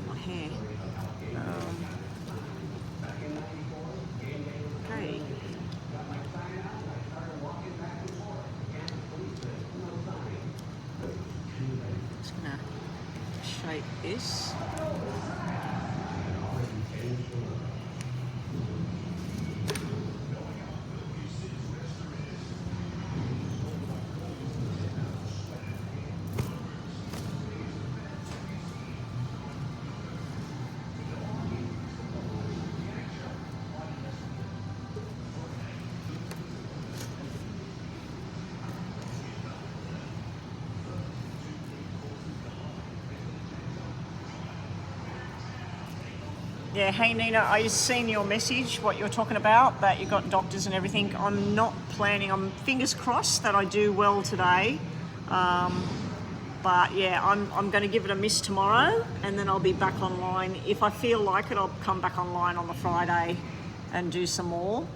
want my hair. Okay. Just gonna shape this. Yeah, hey Nina, I seen your message, what you're talking about, that you got doctors and everything. I'm not planning, I'm fingers crossed that I do well today. But yeah, I'm going to give it a miss tomorrow, and then I'll be back online. If I feel like it, I'll come back online on the Friday and do some more.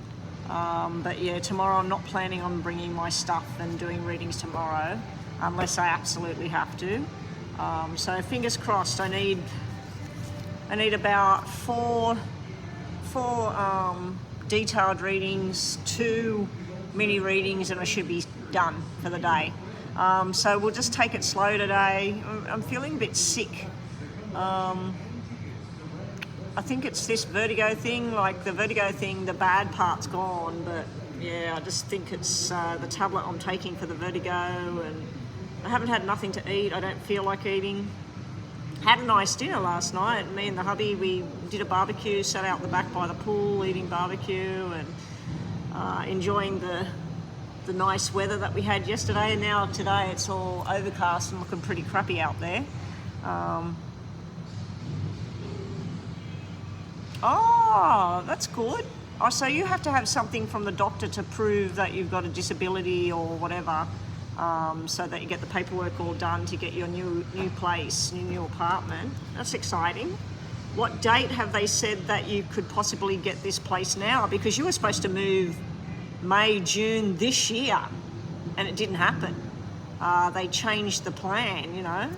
But yeah, tomorrow I'm not planning on bringing my stuff and doing readings tomorrow, unless I absolutely have to. So fingers crossed. I need about four detailed readings, 2 mini readings, and I should be done for the day. So we'll just take it slow today. I'm feeling a bit sick. I think it's this vertigo thing. Like the vertigo thing, the bad part's gone, but yeah, I just think it's the tablet I'm taking for the vertigo, and I haven't had nothing to eat. I don't feel like eating. Had a nice dinner last night. Me and the hubby, we did a barbecue, sat out the back by the pool eating barbecue and enjoying the nice weather that we had yesterday. And now today it's all overcast and looking pretty crappy out there. Oh, that's good. Oh, so you have to have something from the doctor to prove that you've got a disability or whatever, so that you get the paperwork all done to get your new place, your new apartment. That's exciting. What date have they said that you could possibly get this place now? Because you were supposed to move May, June this year, and it didn't happen. They changed the plan, you know.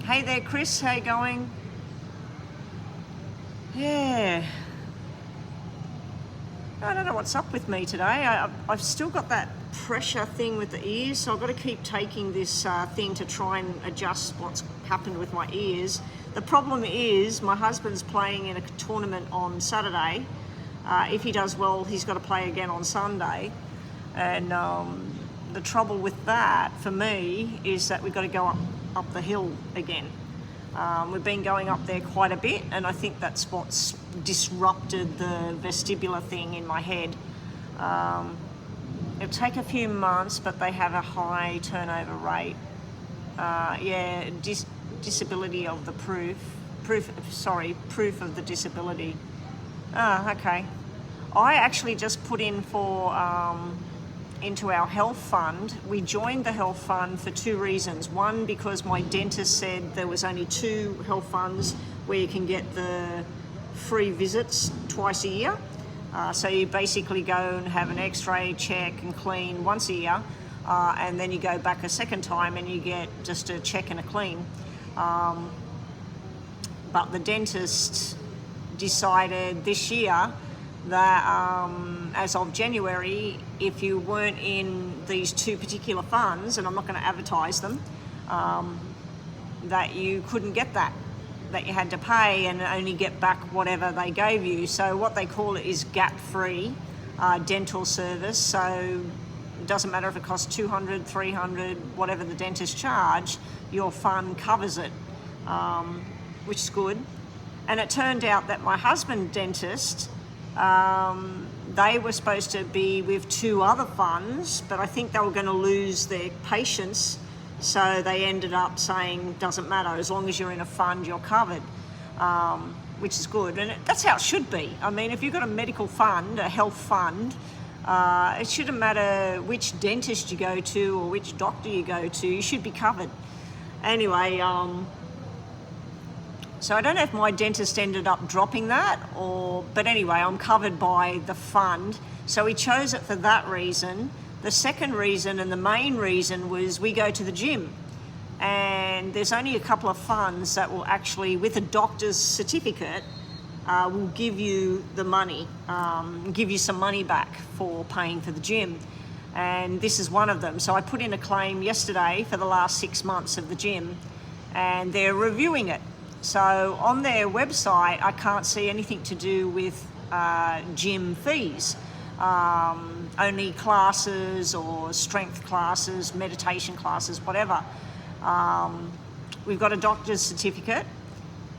Hey there, Chris, how you going? Yeah. I don't know what's up with me today. I've still got that pressure thing with the ears, so I've got to keep taking this thing to try and adjust what's happened with my ears. The problem is my husband's playing in a tournament on Saturday. If he does well, he's got to play again on Sunday. And the trouble with that for me is that we've got to go up the hill again. We've been going up there quite a bit, and I think that's what's disrupted the vestibular thing in my head. It'll take a few months, but they have a high turnover rate. Disability of the proof of the disability. Okay. I actually just put in for into our health fund. We joined the health fund for 2 reasons. One, because my dentist said there was only 2 health funds where you can get the free visits twice a year. So you basically go and have an x-ray, check and clean once a year, and then you go back a second time and you get just a check and a clean. But the dentist decided this year that as of January, if you weren't in these 2 particular funds, and I'm not going to advertise them, that you couldn't get that you had to pay and only get back whatever they gave you. So what they call it is gap-free dental service. So it doesn't matter if it costs $200, $300, whatever the dentist charge, your fund covers it, which is good. And it turned out that my husband's dentist, they were supposed to be with 2 other funds, but I think they were going to lose their patients, so they ended up saying, doesn't matter, as long as you're in a fund, you're covered, which is good. And that's how it should be. I mean, if you've got a medical fund, a health fund, it shouldn't matter which dentist you go to or which doctor you go to, you should be covered. Anyway, so I don't know if my dentist ended up dropping that, but anyway, I'm covered by the fund. So he chose it for that reason. The second reason and the main reason was we go to the gym. and there's only a couple of funds that will actually, with a doctor's certificate, will give you the money, give you some money back for paying for the gym. And this is one of them. So I put in a claim yesterday for the last 6 months of the gym, and they're reviewing it. So on their website, I can't see anything to do with gym fees. Only classes or strength classes, meditation classes, whatever. We've got a doctor's certificate,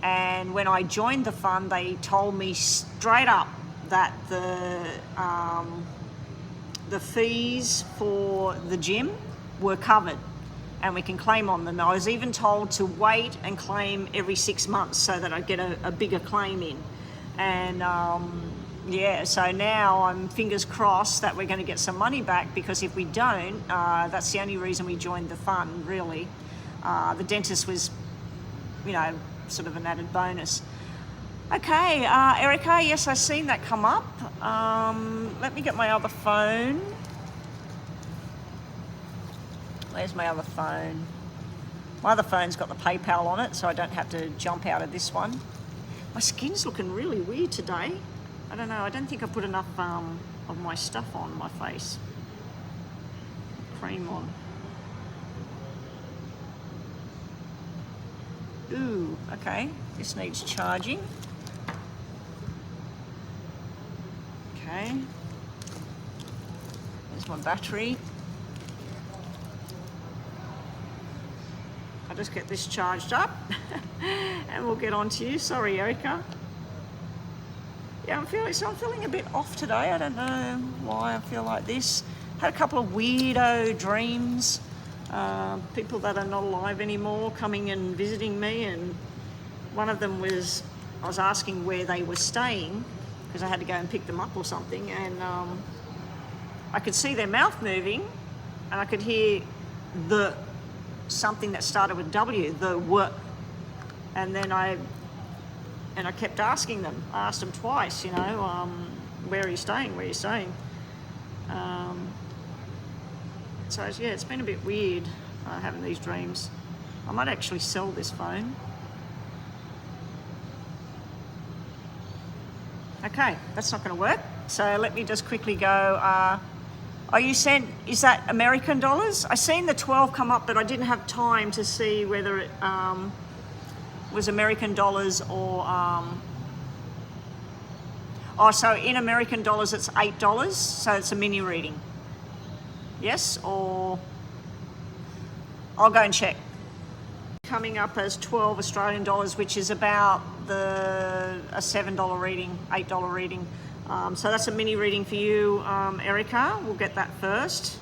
and when I joined the fund, they told me straight up that the fees for the gym were covered and we can claim on them. I was even told to wait and claim every 6 months so that I'd get a bigger claim in. And yeah, so now I'm fingers crossed that we're going to get some money back, because if we don't, that's the only reason we joined the fund, really. The dentist was, you know, sort of an added bonus. Okay, Erica, yes, I've seen that come up. Let me get my other phone. Where's my other phone? My other phone's got the PayPal on it, so I don't have to jump out of this one. My skin's looking really weird today. I don't know, I don't think I put enough of my stuff on my face. Cream on. Ooh, okay, this needs charging. Okay, there's my battery. I'll just get this charged up and we'll get on to you. Sorry, Erica. Yeah, I'm feeling a bit off today. I don't know why I feel like this. Had a couple of weirdo dreams. People that are not alive anymore coming and visiting me, and one of them was, I was asking where they were staying because I had to go and pick them up or something, and I could see their mouth moving and I could hear something that started with W, the W, and then I kept asking them. I asked them twice, you know, where are you staying? Where are you staying? So yeah, it's been a bit weird having these dreams. I might actually sell this phone. Okay, that's not going to work. So let me just quickly go. Is that American dollars? I seen the 12 come up, but I didn't have time to see whether it was American dollars or so in American dollars it's $8, so it's a mini reading. Yes, or I'll go and check. Coming up as 12 Australian dollars, which is about a $7 reading, $8 reading. So that's a mini reading for you, Erica. We'll get that first.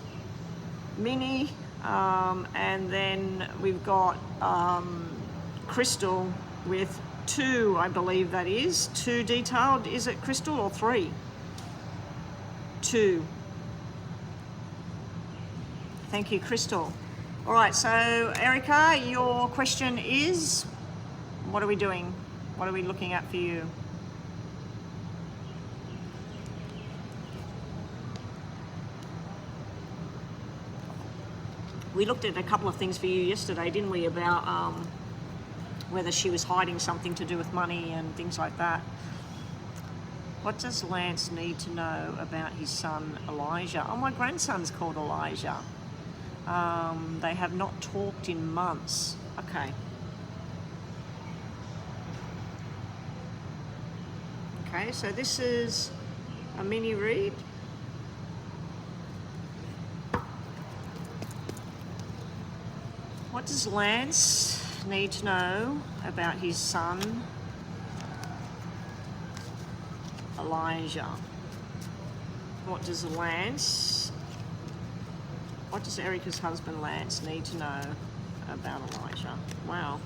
Mini, and then we've got Crystal with 2, I believe that is. 2 detailed. Is it Crystal or 3? 2. Thank you, Crystal. All right, so Erica, your question is, what are we doing? What are we looking at for you? We looked at a couple of things for you yesterday, didn't we, about whether she was hiding something to do with money and things like that. What does Lance need to know about his son, Elijah? Oh, my grandson's called Elijah. They have not talked in months. Okay. Okay, so this is a mini read. What does Lance need to know about his son, Elijah? What does Erica's husband Lance need to know about Elijah? Wow.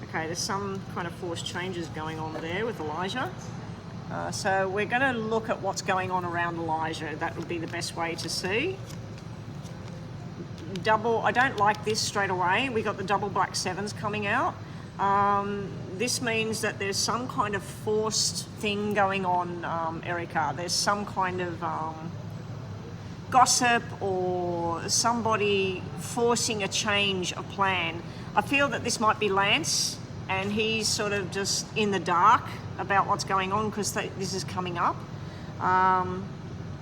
Okay, there's some kind of forced changes going on there with Elijah. So we're going to look at what's going on around Elijah. That would be the best way to see. I don't like this straight away. We got the double black 7s coming out. This means that there's some kind of forced thing going on, Erica. There's some kind of gossip or somebody forcing a change of plan. I feel that this might be Lance, and he's sort of just in the dark about what's going on because this is coming up.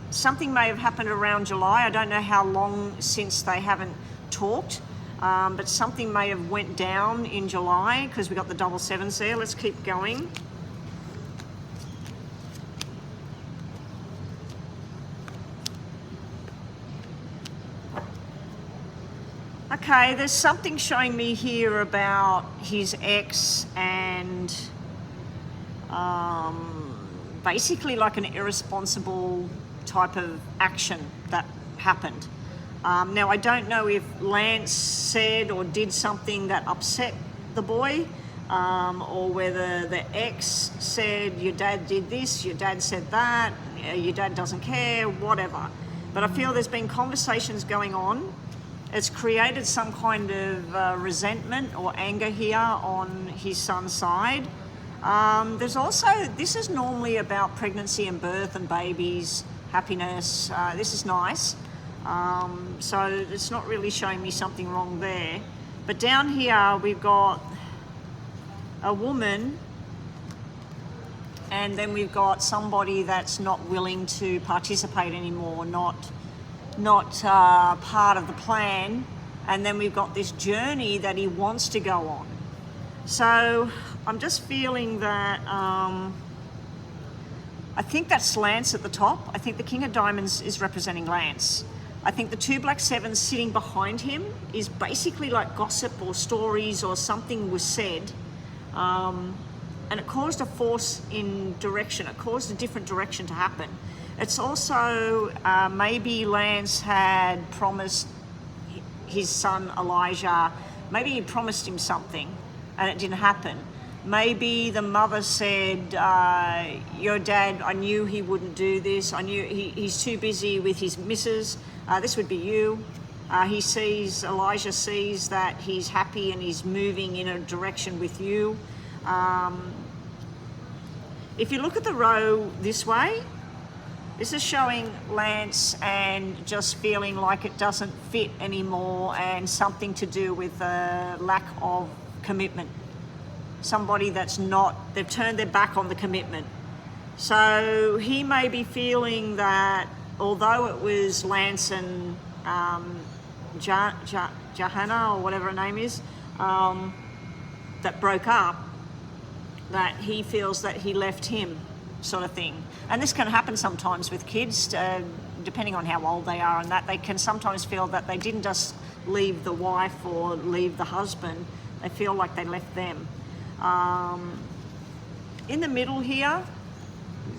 Something may have happened around July. I don't know how long since they haven't talked, but something may have went down in July because we got the double sevens there. Let's keep going. Okay, there's something showing me here about his ex and basically like an irresponsible type of action that happened. Now, I don't know if Lance said or did something that upset the boy, or whether the ex said, your dad did this, your dad said that, your dad doesn't care, whatever. But I feel there's been conversations going on. It's created some kind of resentment or anger here on his son's side. There's also, this is normally about pregnancy and birth and babies, happiness. This is nice. So it's not really showing me something wrong there. But down here we've got a woman, and then we've got somebody that's not willing to participate anymore, not part of the plan. And then we've got this journey that he wants to go on. So I'm just feeling that I think that's Lance at the top. I think the King of Diamonds is representing Lance. I think the two black sevens sitting behind him is basically like gossip or stories or something was said, and it caused a force in direction. It caused a different direction to happen. It's also maybe Lance had promised his son Elijah, maybe he promised him something and it didn't happen. Maybe the mother said, your dad, I knew he wouldn't do this. I knew he's too busy with his missus. This would be you. Elijah sees that he's happy and he's moving in a direction with you. If you look at the row this way, this is showing Lance and just feeling like it doesn't fit anymore, and something to do with a lack of commitment. Somebody that's not, they've turned their back on the commitment. So he may be feeling that although it was Lance and Johanna, or whatever her name is, that broke up, that he feels that he left him, sort of thing. And this can happen sometimes with kids, depending on how old they are, and that they can sometimes feel that they didn't just leave the wife or leave the husband, they feel like they left them. In the middle here,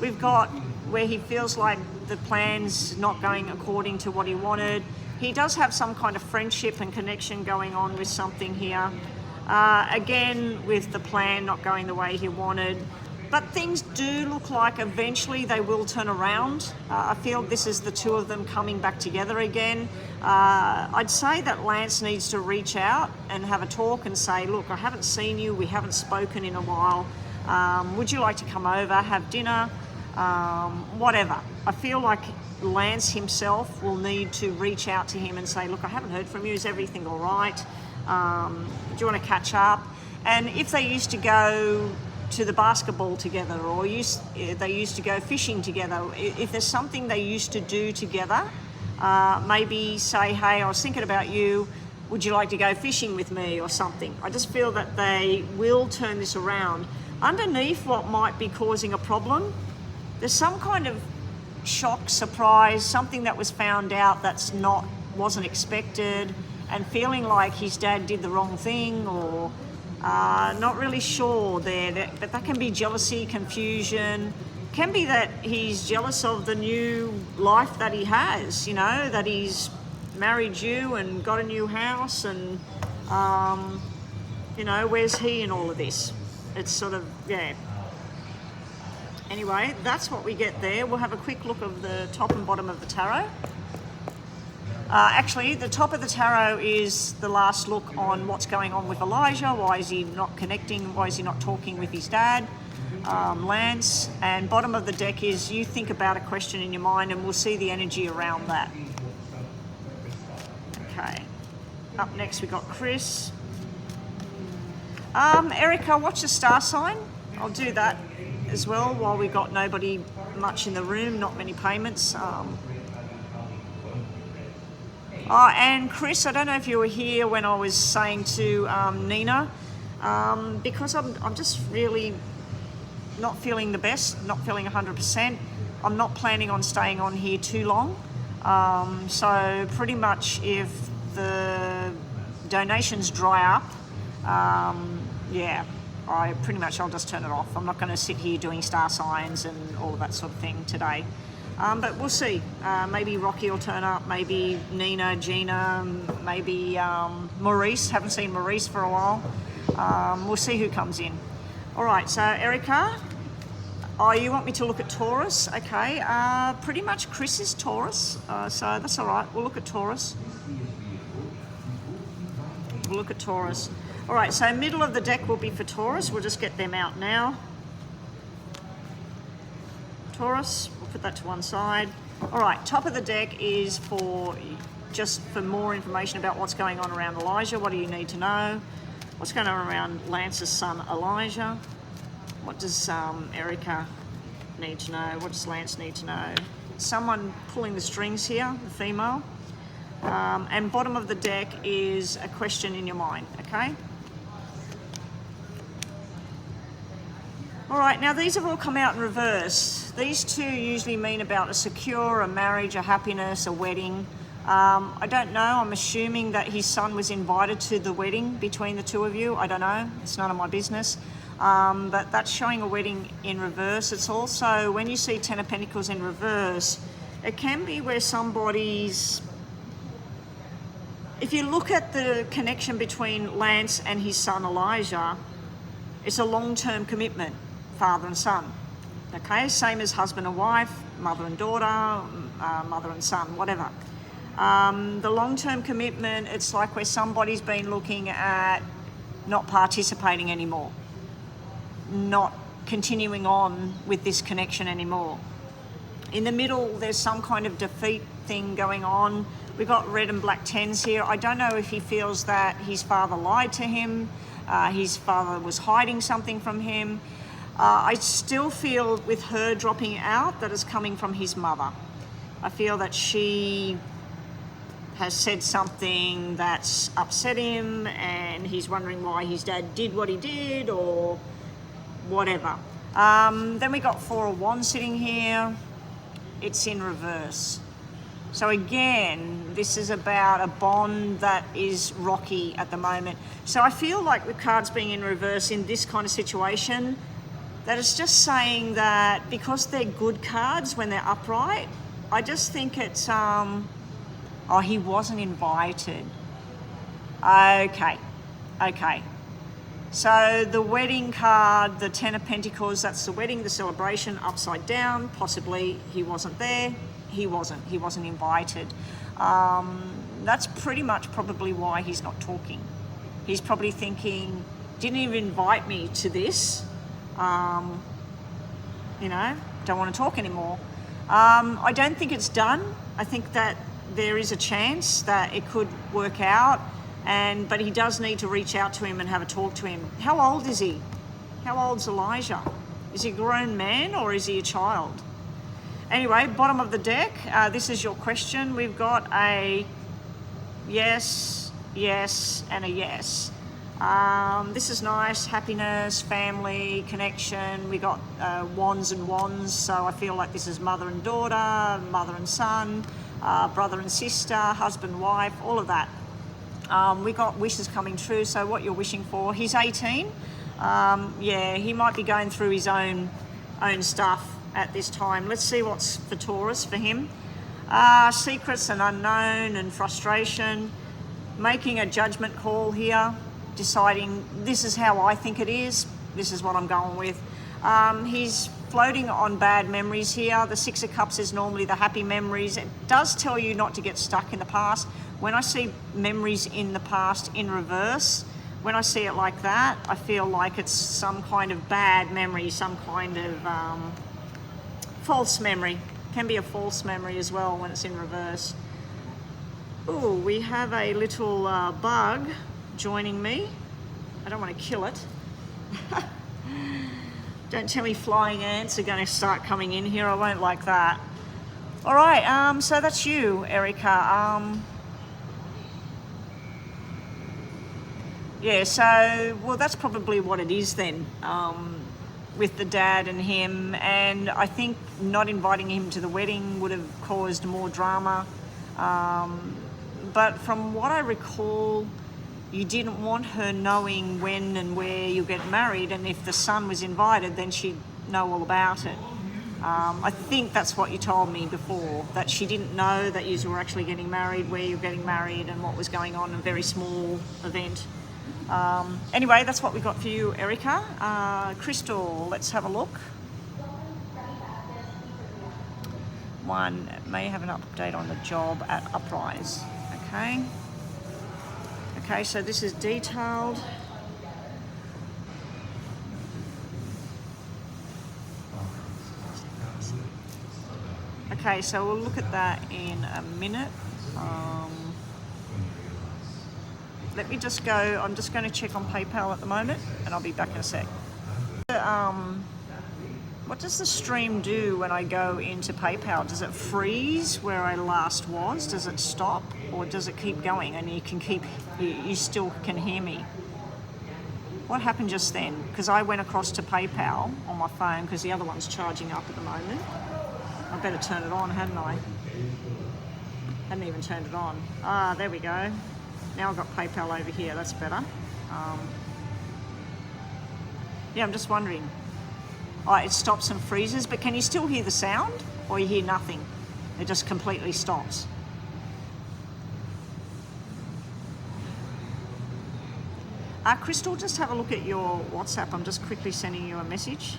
we've got where he feels like the plan's not going according to what he wanted. He does have some kind of friendship and connection going on with something here. Again, with the plan not going the way he wanted. But things do look like eventually they will turn around. I feel this is the two of them coming back together again. I'd say that Lance needs to reach out and have a talk and say, look, I haven't seen you, we haven't spoken in a while. Would you like to come over, have dinner, whatever. I feel like Lance himself will need to reach out to him and say, look, I haven't heard from you, is everything all right? Do you want to catch up? And if they used to go to the basketball together, or they used to go fishing together, if there's something they used to do together, maybe say, hey, I was thinking about you, would you like to go fishing with me, or something. I just feel that they will turn this around. Underneath what might be causing a problem, there's some kind of shock, surprise, something that was found out that's wasn't expected, and feeling like his dad did the wrong thing, or not really sure there, but that can be jealousy, confusion. Can be that he's jealous of the new life that he has, that he's married you and got a new house, and where's he in all of this? It's sort of, yeah. Anyway, that's what we get there. We'll have a quick look of the top and bottom of the tarot. Actually, the top of the tarot is the last look on what's going on with Elijah. Why is he not connecting? Why is he not talking with his dad, Lance? And bottom of the deck is you think about a question in your mind, and we'll see the energy around that. Okay. Up next we got Chris. Erica, watch the star sign. I'll do that as well while we got nobody much in the room, not many payments. And Chris, I don't know if you were here when I was saying to Nina, because I'm just really not feeling the best, not feeling 100%. I'm not planning on staying on here too long. So pretty much if the donations dry up, yeah, I'll just turn it off. I'm not going to sit here doing star signs and all of that sort of thing today. But we'll see. Maybe Rocky will turn up, maybe Nina, Gina, maybe Maurice. Haven't seen Maurice for a while. We'll see who comes in. All right, so Erica, you want me to look at Taurus? Okay, pretty much Chris is Taurus, so that's all right. We'll look at Taurus. We'll look at Taurus. All right, so middle of the deck will be for Taurus. We'll just get them out now. Taurus, we'll put that to one side. All right, top of the deck is for more information about what's going on around Elijah. What do you need to know? What's going on around Lance's son, Elijah? What does Erica need to know? What does Lance need to know? Someone pulling the strings here, the female. And bottom of the deck is a question in your mind, okay? All right, now these have all come out in reverse. These two usually mean about a secure, a marriage, a happiness, a wedding. I don't know, I'm assuming that his son was invited to the wedding between the two of you. I don't know, it's none of my business. But that's showing a wedding in reverse. It's also, when you see Ten of Pentacles in reverse, it can be where somebody's... If you look at the connection between Lance and his son Elijah, it's a long-term commitment, father and son. Okay, same as husband and wife, mother and daughter, mother and son, whatever. The long-term commitment, it's like where somebody's been looking at not participating anymore, not continuing on with this connection anymore. In the middle, there's some kind of defeat thing going on. We've got red and black tens here. I don't know if he feels that his father lied to him, his father was hiding something from him. I still feel with her dropping out that it's coming from his mother. I feel that she has said something that's upset him and he's wondering why his dad did what he did or whatever. Then we got Four of Wands sitting here. It's in reverse. So again, this is about a bond that is rocky at the moment. So I feel like with cards being in reverse in this kind of situation, that it's just saying that because they're good cards when they're upright, I just think it's, he wasn't invited. Okay. So the wedding card, the Ten of Pentacles, that's the wedding, the celebration, upside down. Possibly he wasn't there. He wasn't invited. That's pretty much probably why he's not talking. He's probably thinking, didn't even invite me to this. Don't want to talk anymore. I don't think it's done. I think that there is a chance that it could work out. But he does need to reach out to him and have a talk to him. How old is he? How old's Elijah? Is he a grown man or is he a child? Anyway, bottom of the deck, this is your question. We've got a yes, and a yes. This is nice, happiness, family, connection. We got wands and wands, so I feel like this is mother and daughter, mother and son, brother and sister, husband, wife, all of that. We got wishes coming true, so what you're wishing for. He's 18. He might be going through his own stuff at this time. Let's see what's for Taurus for him. Secrets and unknown and frustration. Making a judgment call here. Deciding this is how I think it is. This is what I'm going with. He's floating on bad memories here. The Six of Cups is normally the happy memories. It does tell you not to get stuck in the past. When I see memories in the past in reverse, when I see it like that, I feel like it's some kind of bad memory, some kind of false memory. Can be a false memory as well when it's in reverse. Oh, we have a little bug joining me. I don't want to kill it. Don't tell me flying ants are going to start coming in here. I won't like that. All right, so that's you, Erica. Yeah, so, well, that's probably what it is then, with the dad and him. And I think not inviting him to the wedding would have caused more drama. But from what I recall, you didn't want her knowing when and where you get married, and if the son was invited, then she'd know all about it. I think that's what you told me before, that she didn't know that you were actually getting married, where you're getting married, and what was going on, a very small event. Anyway, that's what we got for you, Erica. Crystal, let's have a look. One may have an update on the job at Uprise. Okay. Okay, so this is detailed. Okay, so we'll look at that in a minute. Let me just go, I'm just going to check on PayPal at the moment, and I'll be back in a sec. What does the stream do when I go into PayPal? Does it freeze where I last was? Does it stop, or does it keep going and you still can hear me? What happened just then? Because I went across to PayPal on my phone because the other one's charging up at the moment. I better turn it on, hadn't I? Hadn't even turned it on. Ah, there we go. Now I've got PayPal over here, that's better. Yeah, I'm just wondering. Oh, it stops and freezes, but can you still hear the sound, or you hear nothing? It just completely stops. Crystal, just have a look at your WhatsApp. I'm just quickly sending you a message.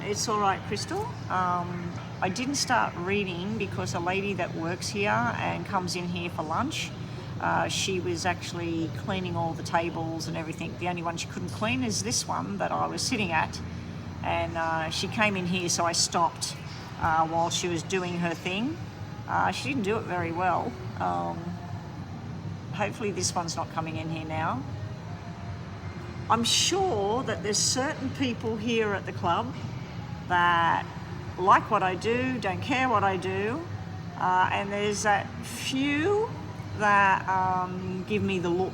It's all right, Crystal. I didn't start reading because a lady that works here and comes in here for lunch, she was actually cleaning all the tables and everything. The only one she couldn't clean is this one that I was sitting at. And she came in here, so I stopped while she was doing her thing. She didn't do it very well. Hopefully this one's not coming in here now. I'm sure that there's certain people here at the club that like what I do, don't care what I do, and there's that few that give me the look,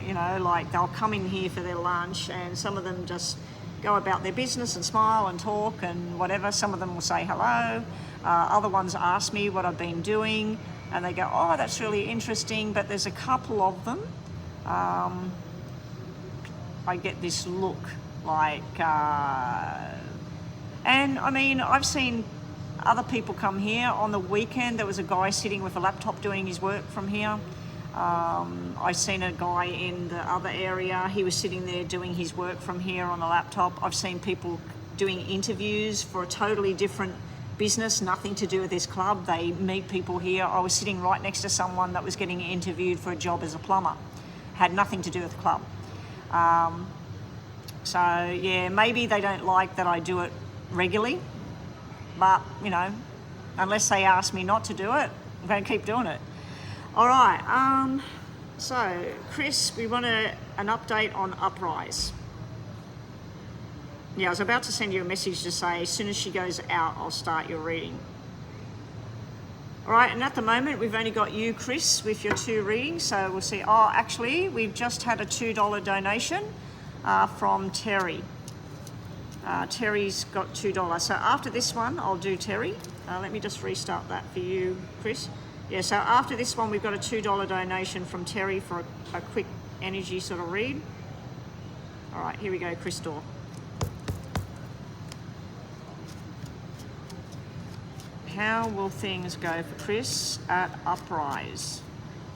you know, like they'll come in here for their lunch, and some of them just go about their business and smile and talk and whatever. Some of them will say hello, other ones ask me what I've been doing, and they go, oh, that's really interesting. But there's a couple of them, I get this look like, and I mean, I've seen other people come here on the weekend. There was a guy sitting with a laptop doing his work from here. I've seen a guy in the other area. He was sitting there doing his work from here on the laptop. I've seen people doing interviews for a totally different business, nothing to do with this club. They meet people here. I was sitting right next to someone that was getting interviewed for a job as a plumber. Had nothing to do with the club. So yeah, maybe they don't like that I do it regularly, but you know, unless they ask me not to do it, I'm going to keep doing it. All right, so Chris, we want an update on Uprise. Yeah, I was about to send you a message to say as soon as she goes out, I'll start your reading. All right, and at the moment, we've only got you, Chris, with your 2 readings, so we'll see. Oh, actually, we've just had a $2 donation from Terry. Terry's got $2. So after this one, I'll do Terry. Let me just restart that for you, Chris. Yeah, so after this one, we've got a $2 donation from Terry for a quick energy sort of read. All right, here we go, Crystal. How will things go for Chris at Uprise?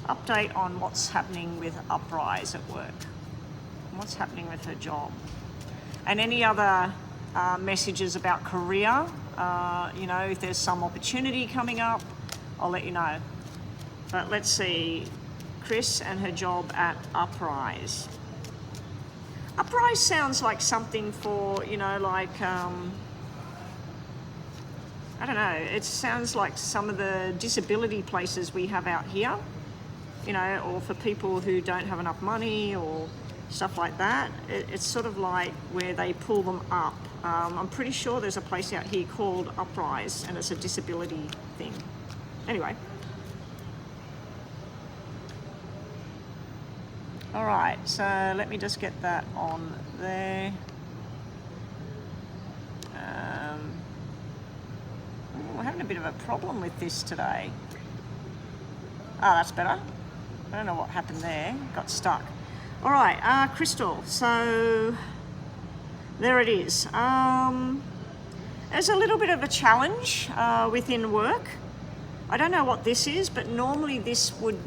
Update on what's happening with Uprise at work. What's happening with her job? And any other messages about career, you know, if there's some opportunity coming up, I'll let you know. But let's see, Chris and her job at Uprise. Uprise sounds like something for, you know, like, I don't know, it sounds like some of the disability places we have out here, you know, or for people who don't have enough money or stuff like that. It's sort of like where they pull them up. I'm pretty sure there's a place out here called Uprise, and it's a disability thing. Anyway. All right, so let me just get that on there. We're having a bit of a problem with this today. Ah, that's better. I don't know what happened there. Got stuck. All right, Crystal. So there it is. There's a little bit of a challenge within work. I don't know what this is, but normally this would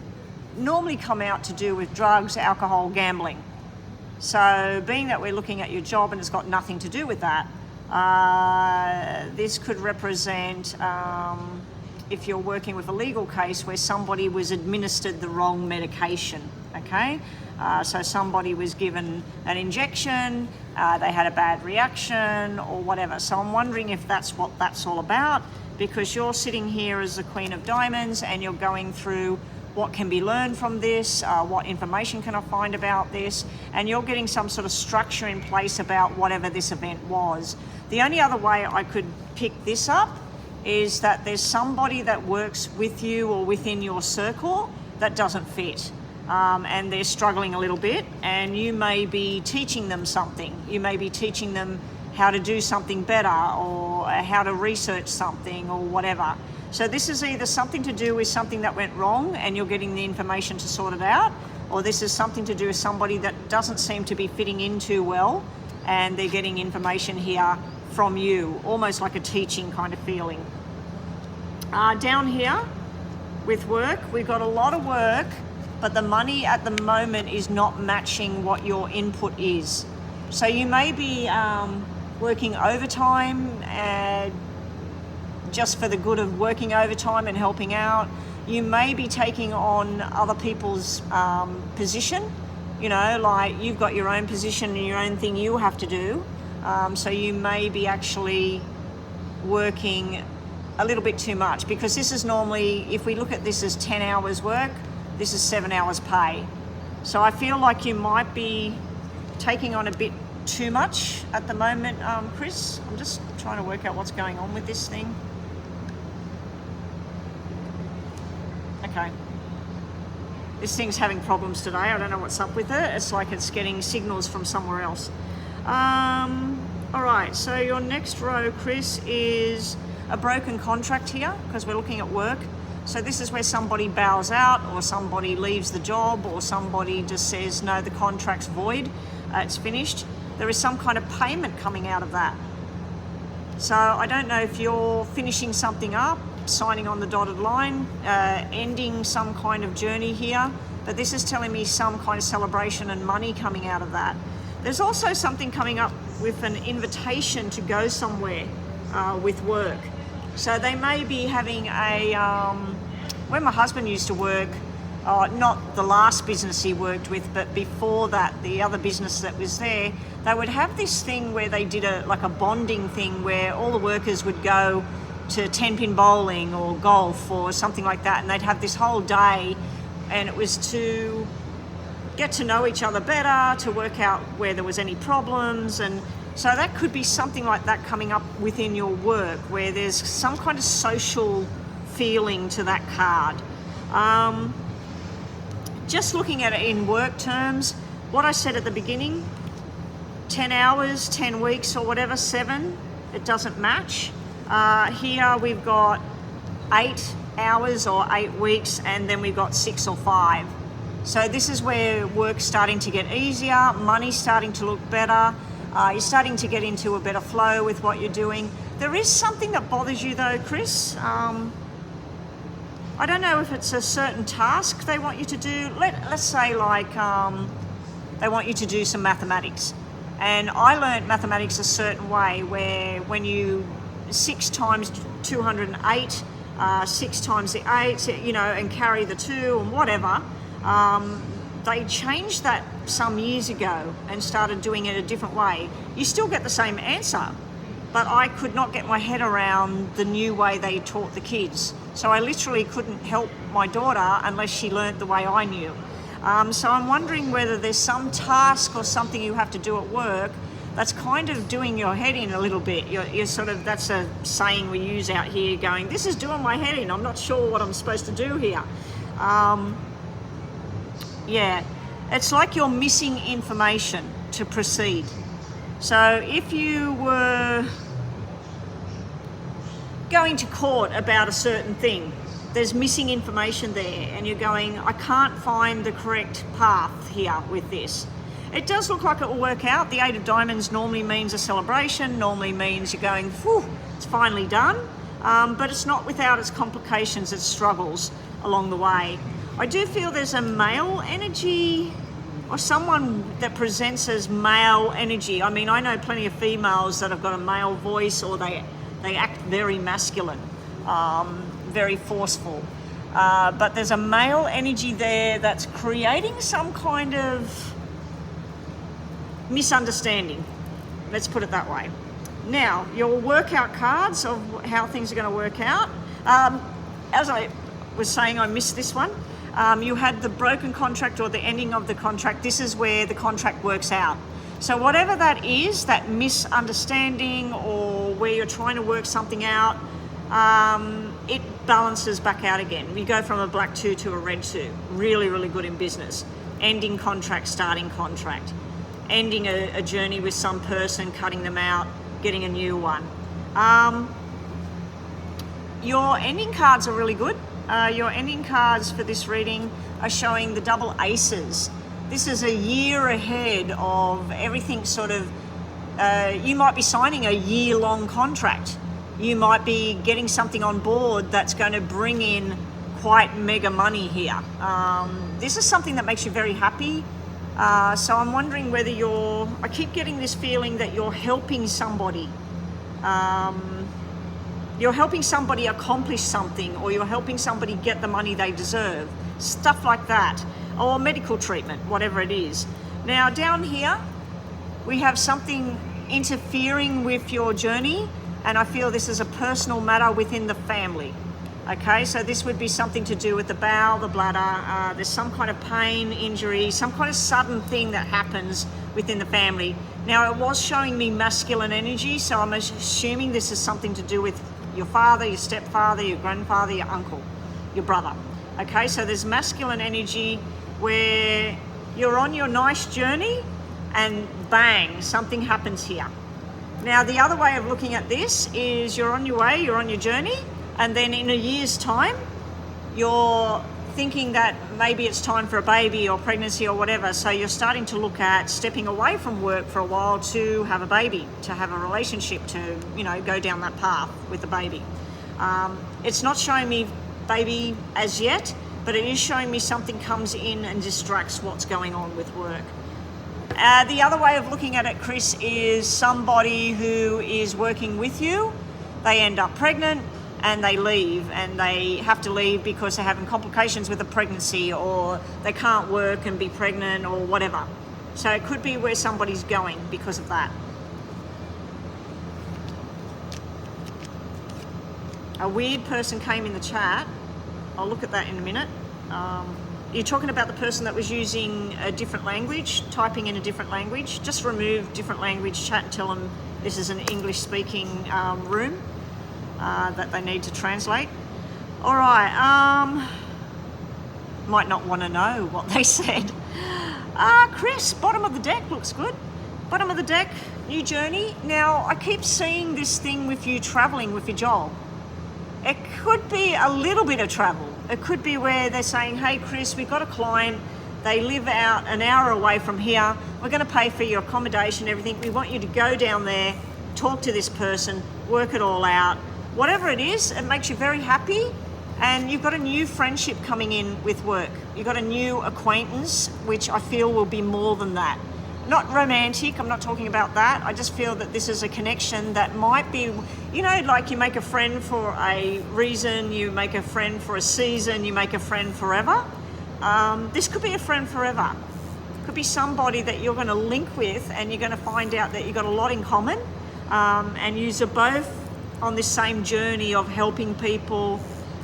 come out to do with drugs, alcohol, gambling. So being that we're looking at your job and it's got nothing to do with that, this could represent if you're working with a legal case where somebody was administered the wrong medication, okay? So somebody was given an injection, they had a bad reaction or whatever. So I'm wondering if that's what that's all about, because you're sitting here as the Queen of Diamonds and you're going through what can be learned from this, what information can I find about this, and you're getting some sort of structure in place about whatever this event was. The only other way I could pick this up is that there's somebody that works with you or within your circle that doesn't fit, and they're struggling a little bit, and you may be teaching them something. You may be teaching them how to do something better or how to research something or whatever. So this is either something to do with something that went wrong and you're getting the information to sort it out, or this is something to do with somebody that doesn't seem to be fitting in too well and they're getting information here from you, almost like a teaching kind of feeling. Down here with work, we've got a lot of work, but the money at the moment is not matching what your input is. So you may be working overtime just for the good of working overtime and helping out. You may be taking on other people's position, you know, like you've got your own position and your own thing you have to do. So you may be actually working a little bit too much, because this is normally, if we look at this as 10 hours work, this is 7 hours pay. So I feel like you might be taking on a bit too much at the moment, Chris. I'm just trying to work out what's going on with this thing. Okay. This thing's having problems today. I don't know what's up with it. It's like it's getting signals from somewhere else. All right, so your next row, Chris, is a broken contract here, because we're looking at work. So this is where somebody bows out, or somebody leaves the job, or somebody just says, no, the contract's void, it's finished. There is some kind of payment coming out of that. So I don't know if you're finishing something up, signing on the dotted line, ending some kind of journey here, but this is telling me some kind of celebration and money coming out of that. There's also something coming up with an invitation to go somewhere with work. So they may be having a, where my husband used to work, not the last business he worked with, but before that, the other business that was there, they would have this thing where they did like a bonding thing where all the workers would go to 10-pin bowling or golf or something like that, and they'd have this whole day, and it was to get to know each other better, to work out where there was any problems. And so that could be something like that coming up within your work, where there's some kind of social feeling to that card. Just looking at it in work terms, what I said at the beginning, 10 hours, 10 weeks or whatever, 7, it doesn't match. Here we've got 8 hours or 8 weeks, and then we've got 6 or 5. So this is where work's starting to get easier, money's starting to look better, you're starting to get into a better flow with what you're doing. There is something that bothers you though, Chris. I don't know if it's a certain task they want you to do. Let's say like they want you to do some mathematics. And I learned mathematics a certain way, where when you 6 times 208, 6 times the 8, you know, and carry the 2 and whatever, they changed that some years ago and started doing it a different way, you still get the same answer. But I could not get my head around the new way they taught the kids. So I literally couldn't help my daughter unless she learnt the way I knew. So I'm wondering whether there's some task or something you have to do at work that's kind of doing your head in a little bit. You're sort of, that's a saying we use out here, going, this is doing my head in, I'm not sure what I'm supposed to do here. Yeah, it's like you're missing information to proceed. So if you were going to court about a certain thing, there's missing information there, and you're going, I can't find the correct path here with this. It does look like it will work out. The 8 of Diamonds normally means a celebration, normally means you're going, whew, it's finally done. But it's not without its complications, its struggles along the way. I do feel there's a male energy, or someone that presents as male energy. I mean, I know plenty of females that have got a male voice, or they act very masculine, very forceful. But there's a male energy there that's creating some kind of misunderstanding. Let's put it that way. Now, your workout cards of how things are going to work out. As I was saying, I missed this one. You had the broken contract or the ending of the contract. This is where the contract works out. So whatever that is, that misunderstanding or where you're trying to work something out, it balances back out again. You go from a black 2 to a red 2. Really, really good in business. Ending contract, starting contract. Ending a journey with some person, cutting them out, getting a new one. Your ending cards are really good. Your ending cards for this reading are showing the double aces. This is a year ahead of everything sort of, you might be signing a year-long contract. You might be getting something on board that's going to bring in quite mega money here. This is something that makes you very happy. So I'm wondering whether I keep getting this feeling that you're helping somebody. You're helping somebody accomplish something, or you're helping somebody get the money they deserve. Stuff like that. Or medical treatment, whatever it is. Now down here, we have something interfering with your journey, and I feel this is a personal matter within the family. Okay, so this would be something to do with the bowel, the bladder. There's some kind of pain, injury, some kind of sudden thing that happens within the family. Now, it was showing me masculine energy, so I'm assuming this is something to do with your father, your stepfather, your grandfather, your uncle, your brother. Okay, so there's masculine energy where you're on your nice journey and bang, something happens here. Now, the other way of looking at this is you're on your way, you're on your journey, and then in a year's time, you're thinking that maybe it's time for a baby or pregnancy or whatever. So you're starting to look at stepping away from work for a while to have a baby, to have a relationship, to, go down that path with the baby. It's not showing me baby as yet, but it is showing me something comes in and distracts what's going on with work. The other way of looking at it, Chris, is somebody who is working with you, they end up pregnant, and they leave, and they have to leave because they're having complications with a pregnancy, or they can't work and be pregnant, or whatever. So it could be where somebody's going because of that. A weird person came in the chat. I'll look at that in a minute. You're talking about the person that was using a different language, typing in a different language. Just remove different language chat and tell them this is an English-speaking room. That they need to translate. All right, might not want to know what they said. Chris, bottom of the deck looks good. Bottom of the deck, new journey. Now, I keep seeing this thing with you traveling with your job. It could be a little bit of travel. It could be where they're saying, hey, Chris, we've got a client. They live out an hour away from here. We're going to pay for your accommodation, everything. We want you to go down there, talk to this person, work it all out. Whatever it is, it makes you very happy, and you've got a new friendship coming in with work. You've got a new acquaintance, which I feel will be more than that. Not romantic, I'm not talking about that. I just feel that this is a connection that might be, like you make a friend for a reason, you make a friend for a season, you make a friend forever. This could be a friend forever. Could be somebody that you're going to link with, and you're going to find out that you've got a lot in common, and you're both on this same journey of helping people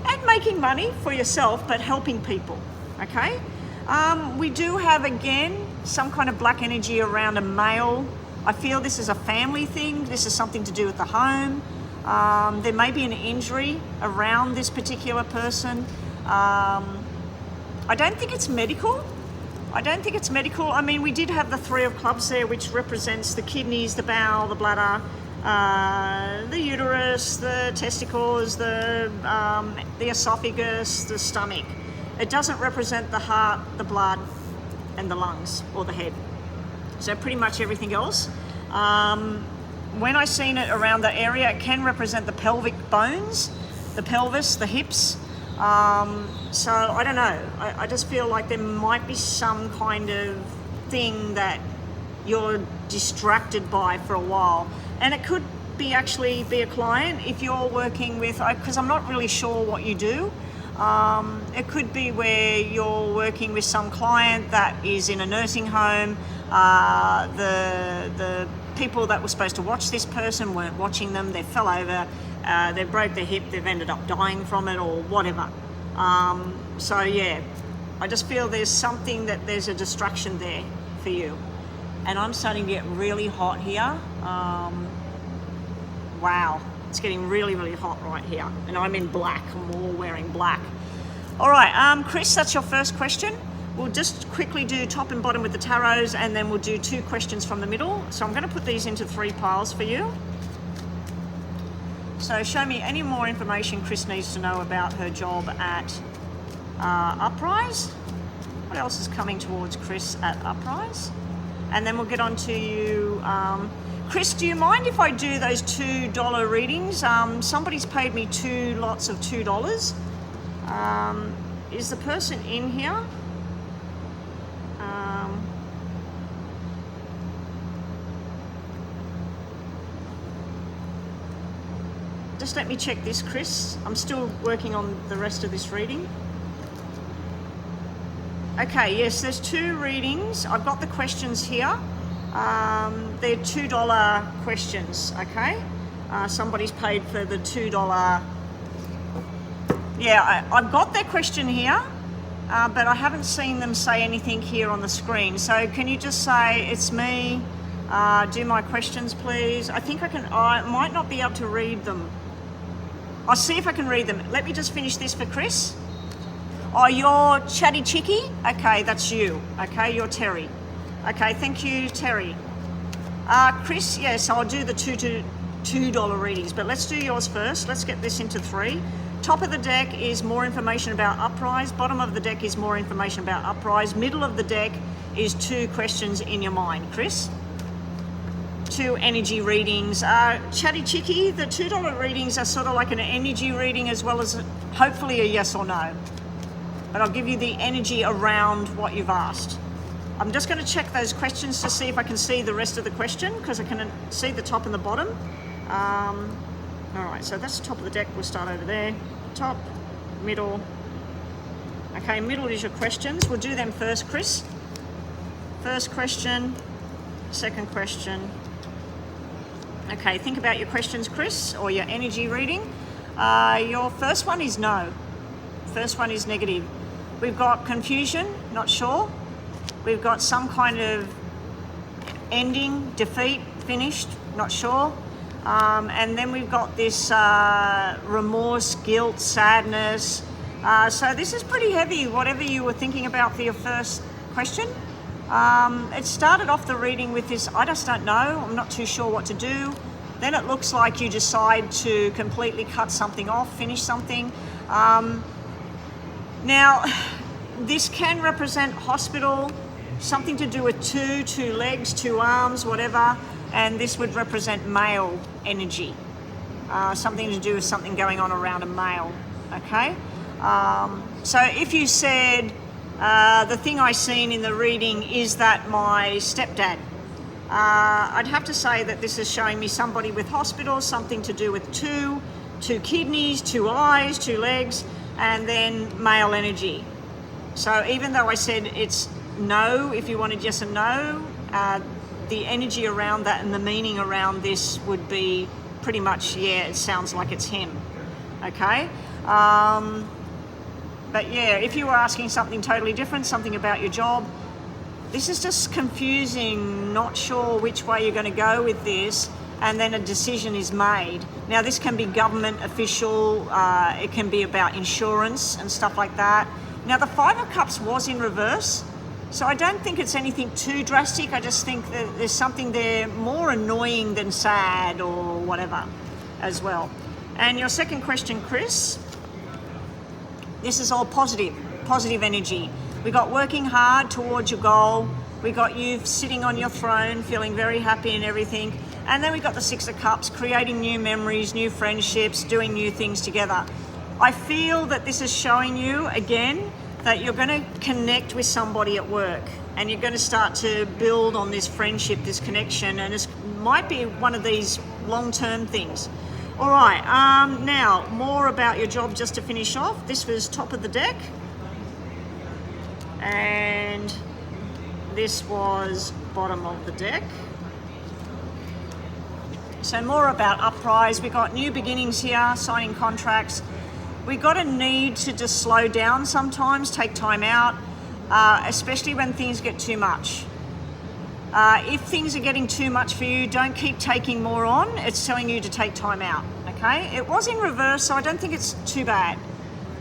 and making money for yourself, but helping people, okay? We do have, again, some kind of black energy around a male. I feel this is a family thing. This is something to do with the home. There may be an injury around this particular person. I don't think it's medical. I mean, we did have the 3 of clubs there, which represents the kidneys, the bowel, the bladder, the uterus, the testicles, the esophagus, the stomach. It doesn't represent the heart, the blood, and the lungs, or the head. So pretty much everything else. When I seen it around the area, it can represent the pelvic bones, the pelvis, the hips. So I don't know. I just feel like there might be some kind of thing that you're distracted by for a while. And it could be actually be a client if you're working with, because I'm not really sure what you do. It could be where you're working with some client that is in a nursing home. The people that were supposed to watch this person weren't watching them. They fell over, they broke their hip, they've ended up dying from it or whatever. So yeah, I just feel there's a distraction there for you. And I'm starting to get really hot here. Wow. It's getting really, really hot right here. And I'm in black. I'm all wearing black. All right, Chris, that's your first question. We'll just quickly do top and bottom with the tarots, and then we'll do 2 questions from the middle. So I'm going to put these into 3 piles for you. So show me any more information Chris needs to know about her job at Uprise. What else is coming towards Chris at Uprise? And then we'll get on to you. Chris, do you mind if I do those $2 readings? Somebody's paid me 2 lots of $2. Is the person in here? Just let me check this, Chris. I'm still working on the rest of this reading. Okay, yes, there's 2 readings. I've got the questions here. They're $2 questions, okay? Somebody's paid for the $2. Yeah, I've got their question here, but I haven't seen them say anything here on the screen. So can you just say, it's me, do my questions, please? I think I might not be able to read them. I'll see if I can read them. Let me just finish this for Chris. Oh, you're Chatty Chicky? Okay, that's you. Okay, you're Terry. Okay, thank you, Terry. Chris, yes, I'll do the $2 readings, but let's do yours first. Let's get this into 3. Top of the deck is more information about Uprise. Bottom of the deck is more information about Uprise. Middle of the deck is 2 questions in your mind. Chris? 2 energy readings. Chatty Chicky, the $2 readings are sort of like an energy reading as well as hopefully a yes or no. But I'll give you the energy around what you've asked. I'm just going to check those questions to see if I can see the rest of the question, because I can see the top and the bottom. All right, so that's the top of the deck. We'll start over there. Top, middle. Okay, middle is your questions. We'll do them first, Chris. First question, second question. Okay, think about your questions, Chris, or your energy reading. Your first one is no. First one is negative. We've got confusion, not sure. We've got some kind of ending, defeat, finished, not sure. And then we've got this remorse, guilt, sadness. So this is pretty heavy, whatever you were thinking about for your first question. It started off the reading with this, I just don't know, I'm not too sure what to do. Then it looks like you decide to completely cut something off, finish something. Now, this can represent hospital, something to do with 2 legs, 2 arms, whatever, and this would represent male energy. Something to do with something going on around a male, okay? So if you said, the thing I seen in the reading is that my stepdad, I'd have to say that this is showing me somebody with hospital, something to do with 2 kidneys, 2 eyes, 2 legs, and then male energy. So even though I said it's no, if you wanted yes and no. The energy around that and the meaning around this would be pretty much, yeah, it sounds like it's him. Okay? But yeah, if you were asking something totally different, something about your job, this is just confusing, not sure which way you're going to go with this, and then a decision is made. Now, this can be government official, it can be about insurance and stuff like that. Now, the Five of Cups was in reverse, so I don't think it's anything too drastic. I just think that there's something there more annoying than sad or whatever as well. And your second question, Chris, this is all positive energy. We got working hard towards your goal. We got you sitting on your throne, feeling very happy and everything. And then we got the Six of Cups, creating new memories, new friendships, doing new things together. I feel that this is showing you, again, that you're going to connect with somebody at work and you're going to start to build on this friendship, this connection, and it might be one of these long-term things. All right, now more about your job just to finish off. This was top of the deck. And this was bottom of the deck. So more about uprise. We got new beginnings here, signing contracts. We got a need to just slow down sometimes, take time out, especially when things get too much. If things are getting too much for you, don't keep taking more on. It's telling you to take time out, okay? It was in reverse, so I don't think it's too bad.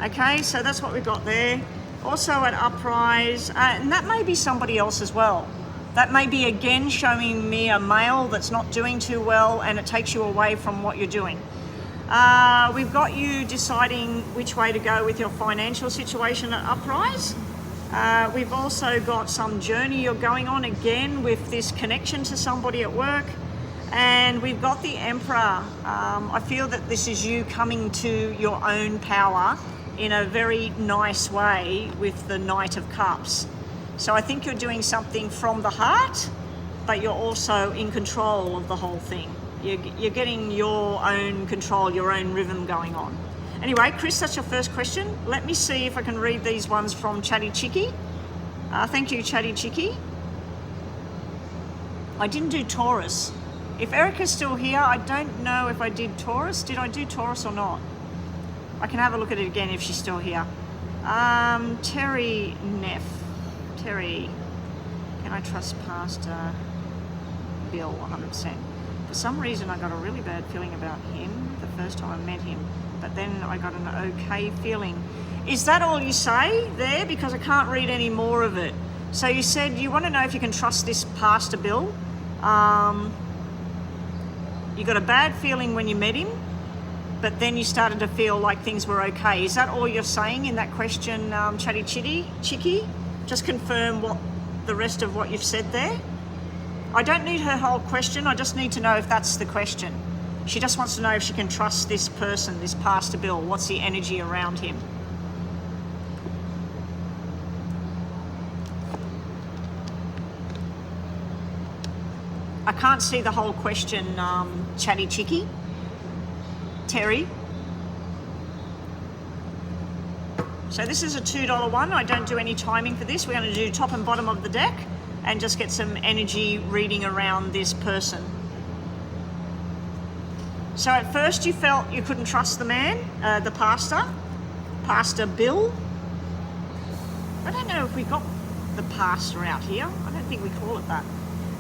Okay, so that's what we got there. Also at uprise, and that may be somebody else as well. That may be again showing me a male that's not doing too well and it takes you away from what you're doing. We've got you deciding which way to go with your financial situation at uprise. We've also got some journey you're going on again with this connection to somebody at work. And we've got the Emperor. I feel that this is you coming to your own power in a very nice way with the Knight of Cups. So I think you're doing something from the heart, but you're also in control of the whole thing. You're getting your own control, your own rhythm going on. Anyway, Chris, that's your first question. Let me see if I can read these ones from Chatty Chicky. Thank you, Chatty Chicky. I didn't do Taurus. If Erica's still here, I don't know if I did Taurus. Did I do Taurus or not? I can have a look at it again if she's still here. Terry Neff. Terry, can I trust Pastor Bill 100%? For some reason, I got a really bad feeling about him the first time I met him, but then I got an okay feeling. Is that all you say there? Because I can't read any more of it. So you said you want to know if you can trust this Pastor Bill. You got a bad feeling when you met him, but then you started to feel like things were okay. Is that all you're saying in that question, Chatty Chicky? Just confirm what the rest of what you've said there. I don't need her whole question. I just need to know if that's the question. She just wants to know if she can trust this person, this Pastor Bill. What's the energy around him? I can't see the whole question, Chatty Chicky. Terry. So this is a $2 one. I don't do any timing for this. We're going to do top and bottom of the deck and just get some energy reading around this person. So at first you felt you couldn't trust the man, the pastor, Pastor Bill. I don't know if we got the pastor out here. I don't think we call it that.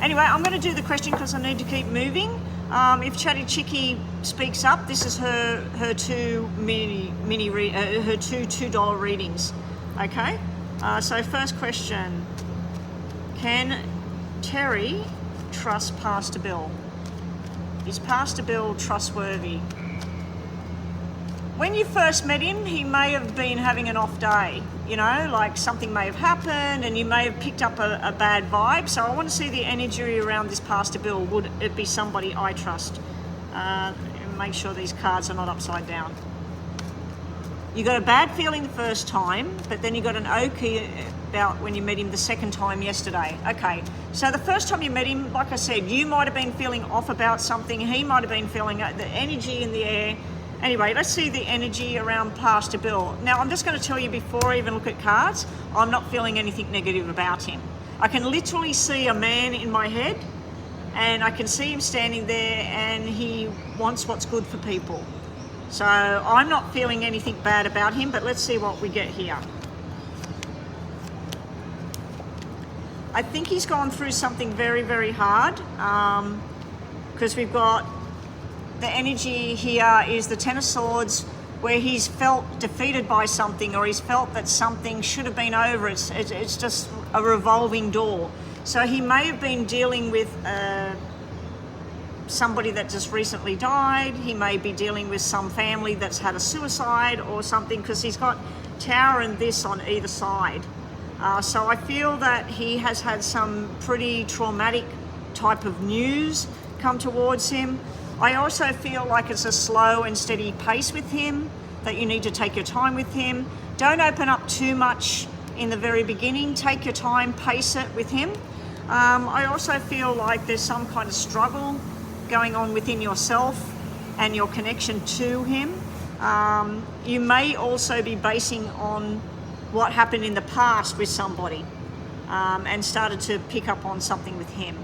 Anyway, I'm going to do the question because I need to keep moving. If Chatty Chicky speaks up, this is her two her two $2 readings. Okay. So first question: can Terry trust Pastor Bill? Is Pastor Bill trustworthy? When you first met him, he may have been having an off day, you know, like something may have happened and you may have picked up a bad vibe. So I want to see the energy around this Pastor Bill. Would it be somebody I trust? Make sure these cards are not upside down. You got a bad feeling the first time, but then you got an okay about when you met him the second time yesterday. Okay, so the first time you met him, like I said, you might have been feeling off about something. He might have been feeling the energy in the air. Anyway, let's see the energy around Pastor Bill. Now, I'm just going to tell you before I even look at cards, I'm not feeling anything negative about him. I can literally see a man in my head, and I can see him standing there, and he wants what's good for people. So I'm not feeling anything bad about him, but let's see what we get here. I think he's gone through something very, very hard, because we've got the energy here is the Ten of Swords, where he's felt defeated by something, or he's felt that something should have been over. It's just a revolving door. So he may have been dealing with somebody that just recently died. He may be dealing with some family that's had a suicide or something, because he's got Tower and this on either side. So I feel that he has had some pretty traumatic type of news come towards him. I also feel like it's a slow and steady pace with him, that you need to take your time with him. Don't open up too much in the very beginning. Take your time, pace it with him. I also feel like there's some kind of struggle going on within yourself and your connection to him. You may also be basing on what happened in the past with somebody, and started to pick up on something with him.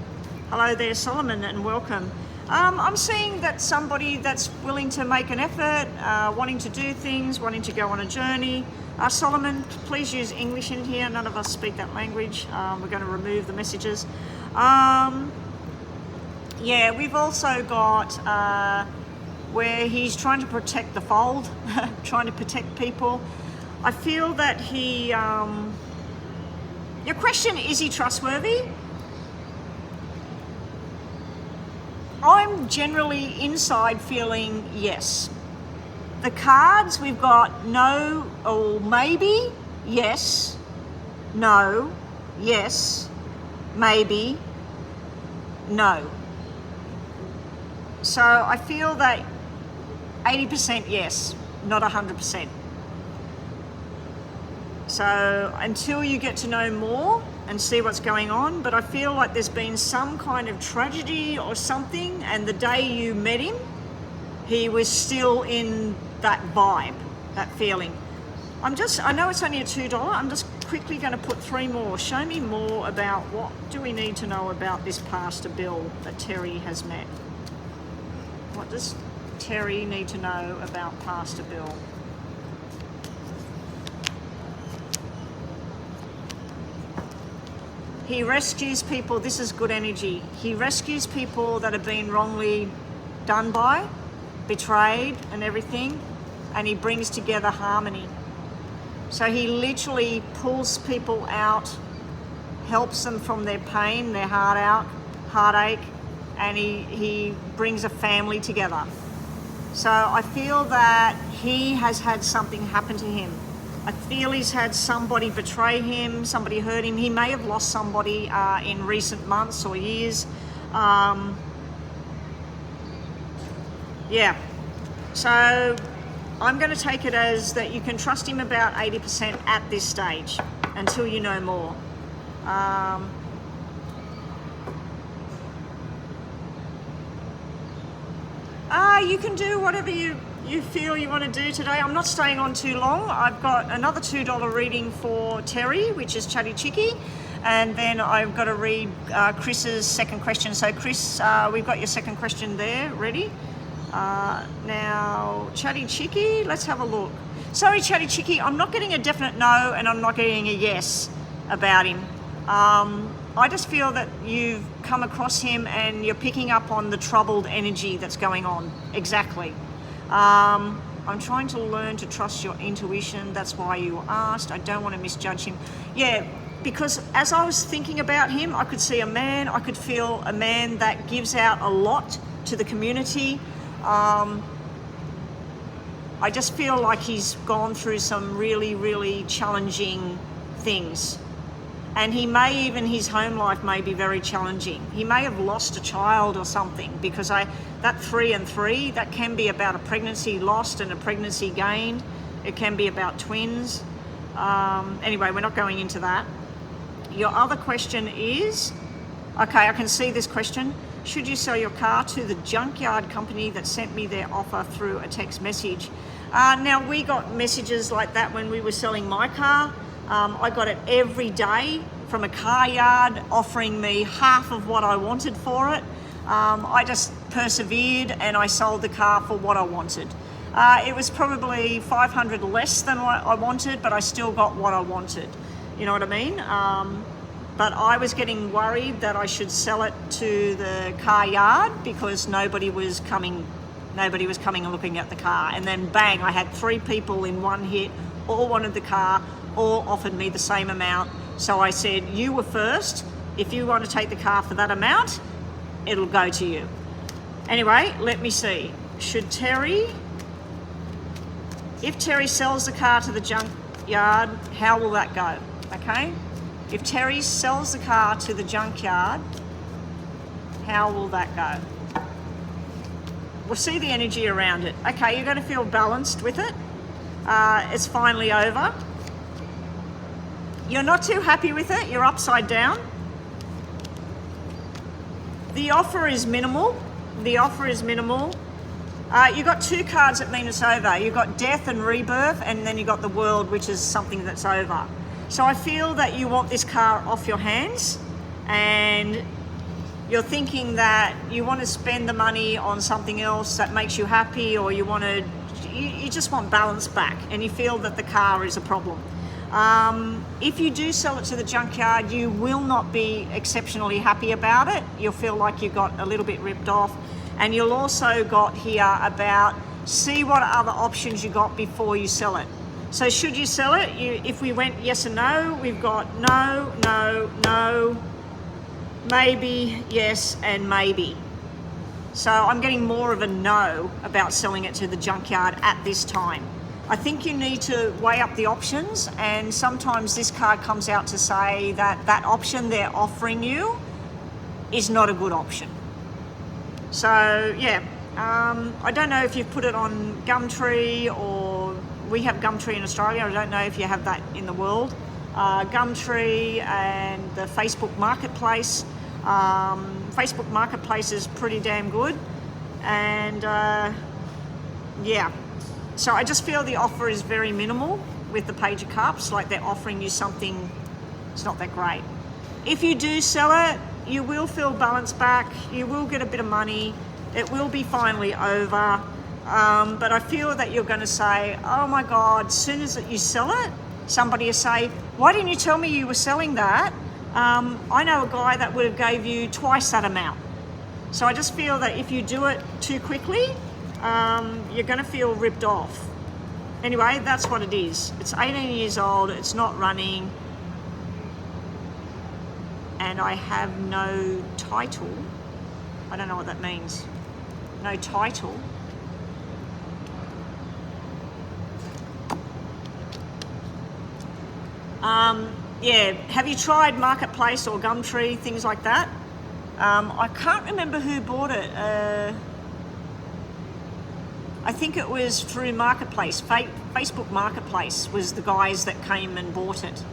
Hello there, Solomon, and welcome. I'm seeing that somebody that's willing to make an effort, wanting to do things, wanting to go on a journey. Solomon, please use English in here. None of us speak that language. We're going to remove the messages. Yeah, we've also got where he's trying to protect the fold, trying to protect people. I feel that he, your question, is he trustworthy? I'm generally inside feeling yes. The cards, we've got no, or maybe, yes, no, yes, maybe, no. So I feel that 80% yes, not 100%. So until you get to know more and see what's going on, but I feel like there's been some kind of tragedy or something, and the day you met him, he was still in that vibe, that feeling. I know it's only a $2, I'm just quickly going to put 3 more. Show me more about what do we need to know about this Pastor Bill that Terry has met. What does Terry need to know about Pastor Bill? He rescues people. This is good energy. He rescues people that have been wrongly done by, betrayed and everything, and he brings together harmony. So he literally pulls people out, helps them from their pain, their heartache, and he brings a family together. So I feel that he has had something happen to him. I feel he's had somebody betray him, somebody hurt him. He may have lost somebody in recent months or years. Yeah, so I'm going to take it as that you can trust him about 80% at this stage until you know more. You can do whatever you feel you want to do today. I'm not staying on too long. I've got another $2 reading for Terry, which is Chatty Chicky, and then I've got to read Chris's second question. So Chris, we've got your second question there ready. Now, Chatty Chicky, let's have a look. Sorry, Chatty Chicky, I'm not getting a definite no, and I'm not getting a yes about him. I just feel that you've come across him and you're picking up on the troubled energy that's going on. Exactly. I'm trying to learn to trust your intuition. That's why you asked. I don't want to misjudge him. Yeah, because as I was thinking about him, I could see a man. I could feel a man that gives out a lot to the community. I just feel like he's gone through some really, really challenging things. And he may even, his home life may be very challenging. He may have lost a child or something, because that 3 and 3, that can be about a pregnancy lost and a pregnancy gained. It can be about twins. Anyway, we're not going into that. Your other question is, okay, I can see this question. Should you sell your car to the junkyard company that sent me their offer through a text message? Now, we got messages like that when we were selling my car. I got it every day from a car yard offering me half of what I wanted for it. I just persevered and I sold the car for what I wanted. It was probably $500 less than what I wanted, but I still got what I wanted. You know what I mean? But I was getting worried that I should sell it to the car yard because nobody was coming and looking at the car. And then bang, I had 3 people in one hit, all wanted the car, all offered me the same amount. So I said, you were first. If you want to take the car for that amount, it'll go to you. Anyway, let me see. If Terry sells the car to the junkyard, how will that go? Okay? If Terry sells the car to the junkyard, how will that go? We'll see the energy around it. Okay, you're going to feel balanced with it. It's finally over. You're not too happy with it. You're upside down. The offer is minimal. You've got 2 cards that mean it's over. You've got death and rebirth, and then you've got the world, which is something that's over. So I feel that you want this car off your hands, and you're thinking that you want to spend the money on something else that makes you happy, or you just want balance back, and you feel that the car is a problem. If you do sell it to the junkyard, you will not be exceptionally happy about it. You'll feel like you got a little bit ripped off, and you'll also got here about see what other options you got before you sell it. So should you sell it? If we went yes and no, we've got no, no, no, maybe, yes, and maybe. So I'm getting more of a no about selling it to the junkyard at this time. I think you need to weigh up the options, and sometimes this card comes out to say that that option they're offering you is not a good option. So yeah, I don't know if you've put it on Gumtree, or we have Gumtree in Australia. I don't know if you have that in the world. Gumtree and the Facebook Marketplace. Facebook Marketplace is pretty damn good. And yeah, so I just feel the offer is very minimal with the Page of Cups, like they're offering you something, it's not that great. If you do sell it, you will feel balanced back, you will get a bit of money, it will be finally over. But I feel that you're going to say, oh my God, as soon as you sell it, somebody will say, why didn't you tell me you were selling that? I know a guy that would have gave you twice that amount. So I just feel that if you do it too quickly, you're going to feel ripped off. Anyway, that's what it is. It's 18 years old, it's not running, and I have no title. I don't know what that means. No title. Yeah, have you tried Marketplace or Gumtree, things like that? I can't remember who bought it. I think it was through Marketplace. Facebook Marketplace was the guys that came and bought it.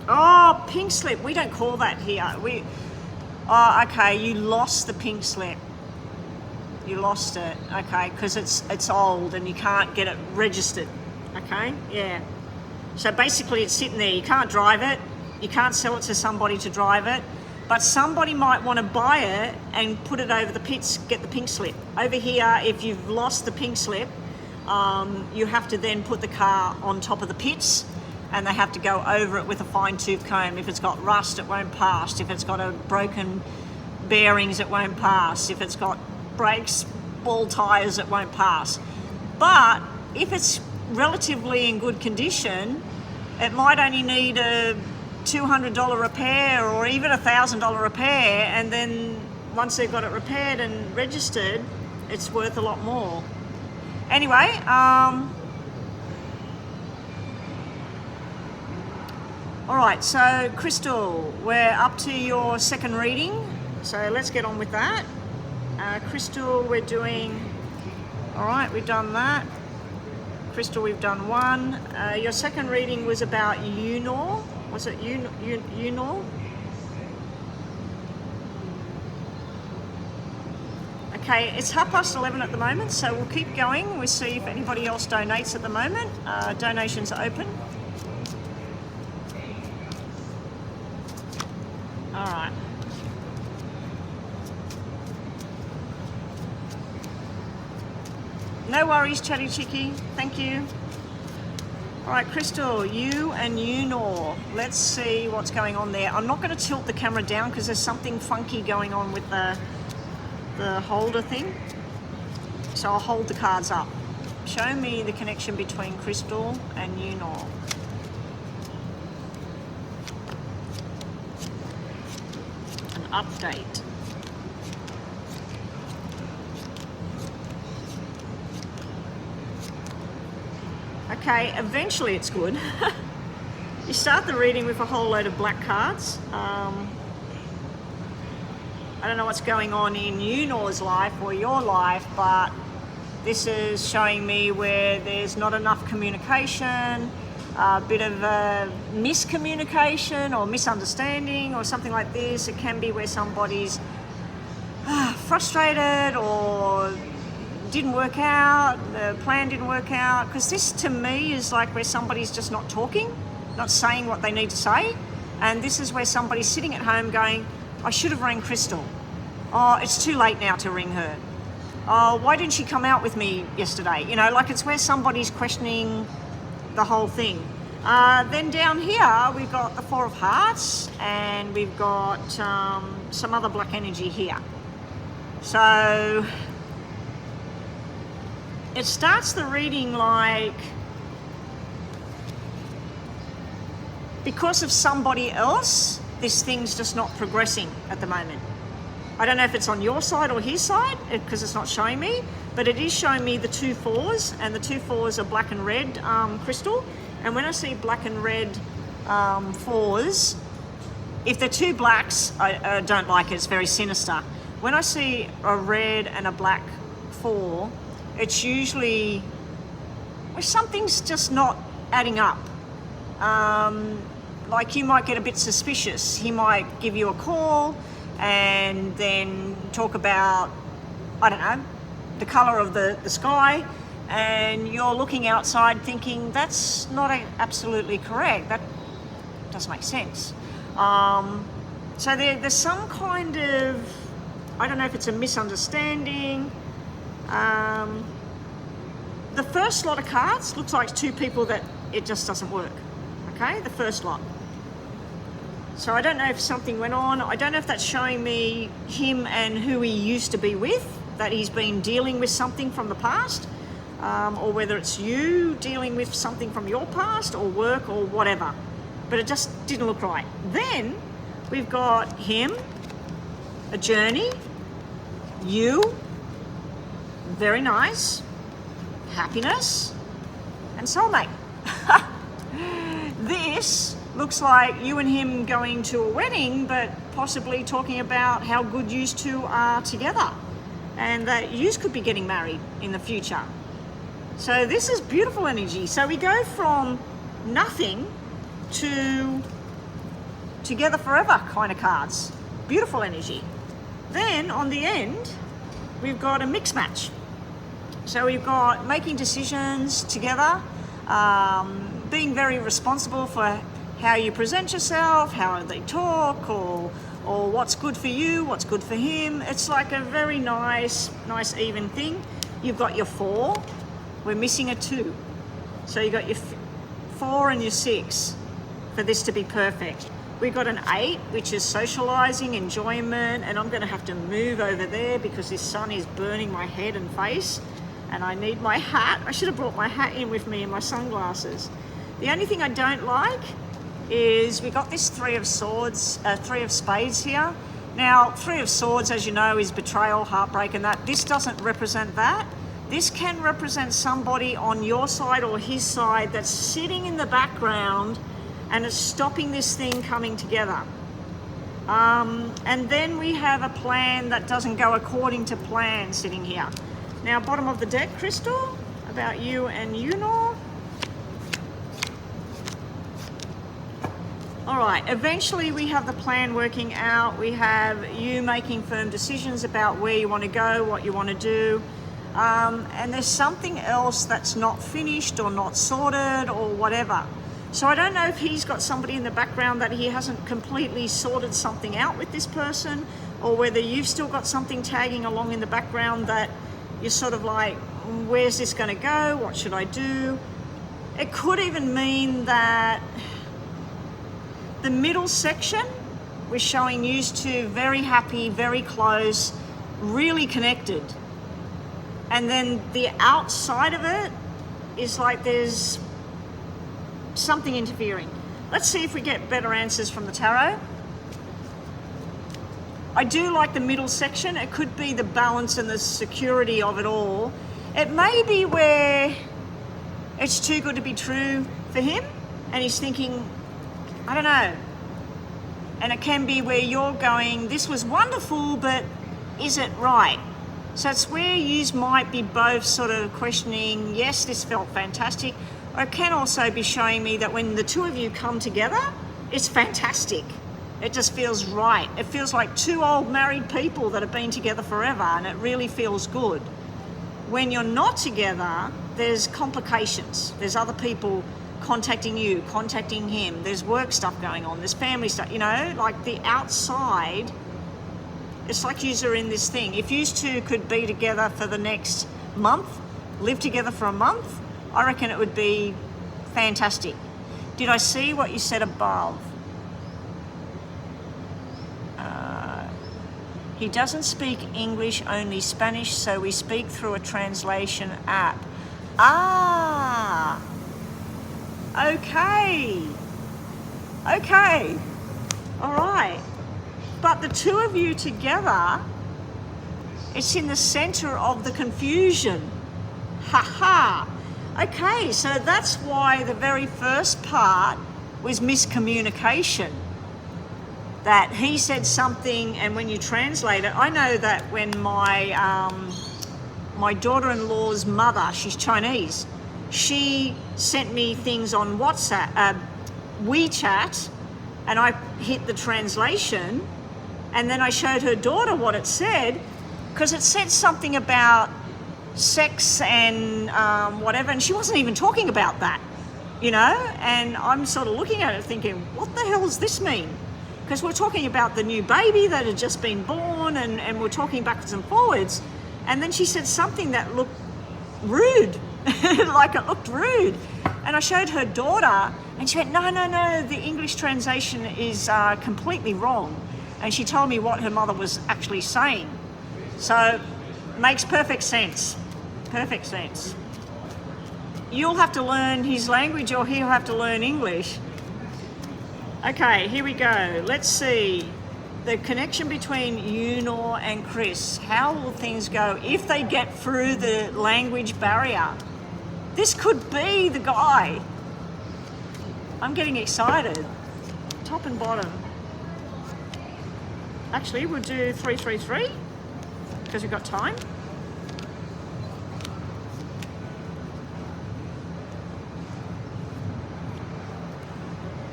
Oh, pink slip. We don't call that here. Oh, okay, you lost the pink slip. You lost it, okay, because it's old and you can't get it registered, okay? Yeah. So basically it's sitting there. You can't drive it. You can't sell it to somebody to drive it. But somebody might want to buy it and put it over the pits, get the pink slip. Over here, if you've lost the pink slip, you have to then put the car on top of the pits, and they have to go over it with a fine-tooth comb. If it's got rust, it won't pass. If it's got a broken bearings, it won't pass. If it's got brakes, ball tires, it won't pass. But if it's relatively in good condition, it might only need a $200 repair or even a $1,000 repair, and then once they've got it repaired and registered, it's worth a lot more. Anyway, all right, so Crystal, we're up to your second reading, so let's get on with that. Crystal, we're doing, all right, we've done that. Crystal, we've done one. Your second reading was about Unor. Was it Unor? Okay, it's 11:30 at the moment, so we'll keep going. We'll see if anybody else donates at the moment. Donations are open. All right. No worries, Chatty Chicky. Thank you. All right, Crystal, you and Unor. Let's see what's going on there. I'm not going to tilt the camera down because there's something funky going on with the holder thing. So I'll hold the cards up. Show me the connection between Crystal and Unor. An update. Okay, eventually it's good. You start the reading with a whole load of black cards. I don't know what's going on in Unor's life or your life, but this is showing me where there's not enough communication, a bit of a miscommunication or misunderstanding or something like this. It can be where somebody's frustrated or didn't work out, the plan didn't work out, because this to me is like where somebody's just not talking, not saying what they need to say, and this is where somebody's sitting at home going, I should have rang Crystal. Oh, it's too late now to ring her. Oh, why didn't she come out with me yesterday? You know, like it's where somebody's questioning the whole thing. Then down here, we've got the Four of Hearts, and we've got some other black energy here. So it starts the reading like, because of somebody else, this thing's just not progressing at the moment. I don't know if it's on your side or his side, because it's not showing me, but it is showing me the 2 4s, and the 2 4s are black and red, Crystal. And when I see black and red 4s, if they're 2 blacks, I don't like it, it's very sinister. When I see a red and a black 4, it's usually where something's just not adding up. Like you might get a bit suspicious. He might give you a call and then talk about, I don't know, the colour of the sky, and you're looking outside thinking that's not absolutely correct. That doesn't make sense. So there's some kind of, I don't know if it's a misunderstanding. The first lot of cards looks like 2 people that it just doesn't work. Okay, the first lot. So I don't know if something went on. I don't know if that's showing me him and who he used to be with, that he's been dealing with something from the past, or whether it's you dealing with something from your past or work or whatever. But it just didn't look right. Then we've got him, a journey, you, very nice, happiness, and soulmate. This looks like you and him going to a wedding, but possibly talking about how good you two are together and that you could be getting married in the future. So this is beautiful energy. So we go from nothing to together forever kind of cards. Beautiful energy. Then on the end, we've got a mix match. So we've got making decisions together, being very responsible for how you present yourself, how they talk, or what's good for you, what's good for him. It's like a very nice even thing. You've got your 4. We're missing a 2. So you've got your 4 and your 6 for this to be perfect. We've got an 8, which is socializing, enjoyment, and I'm going to have to move over there because this sun is burning my head and face, and I need my hat. I should have brought my hat in with me and my sunglasses. The only thing I don't like is we got this 3 of spades here. Now, 3 of swords, as you know, is betrayal, heartbreak, and that. This doesn't represent that. This can represent somebody on your side or his side that's sitting in the background and is stopping this thing coming together. And then we have a plan that doesn't go according to plan sitting here. Now, bottom of the deck, Crystal, about you and Unor. All right, eventually we have the plan working out. We have you making firm decisions about where you want to go, what you want to do. And there's something else that's not finished or not sorted or whatever. So I don't know if he's got somebody in the background that he hasn't completely sorted something out with this person, or whether you've still got something tagging along in the background that you're sort of like, where's this going to go? What should I do? It could even mean that the middle section was showing you two very happy, very close, really connected. And then the outside of it is like there's something interfering. Let's see if we get better answers from the tarot. I do like the middle section. It could be the balance and the security of it all. It may be where it's too good to be true for him and he's thinking, I don't know. And it can be where you're going, this was wonderful, but is it right? So it's where you might be both sort of questioning, yes, this felt fantastic. Or it can also be showing me that when the two of you come together, it's fantastic. It just feels right. It feels like two old married people that have been together forever, and it really feels good. When you're not together, there's complications. There's other people contacting you, contacting him. There's work stuff going on. There's family stuff, you know, like the outside. It's like you're in this thing. If you two could be together for the next month, live together for a month, I reckon it would be fantastic. Did I see what you said above? He doesn't speak English, only Spanish, so we speak through a translation app. Ah, okay. Okay, all right. But the two of you together, it's in the center of the confusion. Ha ha. Okay, so that's why the very first part was miscommunication. That he said something, and when you translate it, I know that when my daughter-in-law's mother, she's Chinese, she sent me things on WhatsApp, WeChat, and I hit the translation, and then I showed her daughter what it said, because it said something about sex and whatever, and she wasn't even talking about that, you know, and I'm sort of looking at it thinking, what the hell does this mean? Because we're talking about the new baby that had just been born, and we're talking backwards and forwards. And then she said something that looked rude, like it looked rude. And I showed her daughter, and she went, no, the English translation is completely wrong. And she told me what her mother was actually saying. So, makes perfect sense. Perfect sense. You'll have to learn his language, or he'll have to learn English. Okay, here we go. Let's see. The connection between Unor and Chris. How will things go if they get through the language barrier? This could be the guy. I'm getting excited. Top and bottom. Actually, we'll do 333 because we've got time.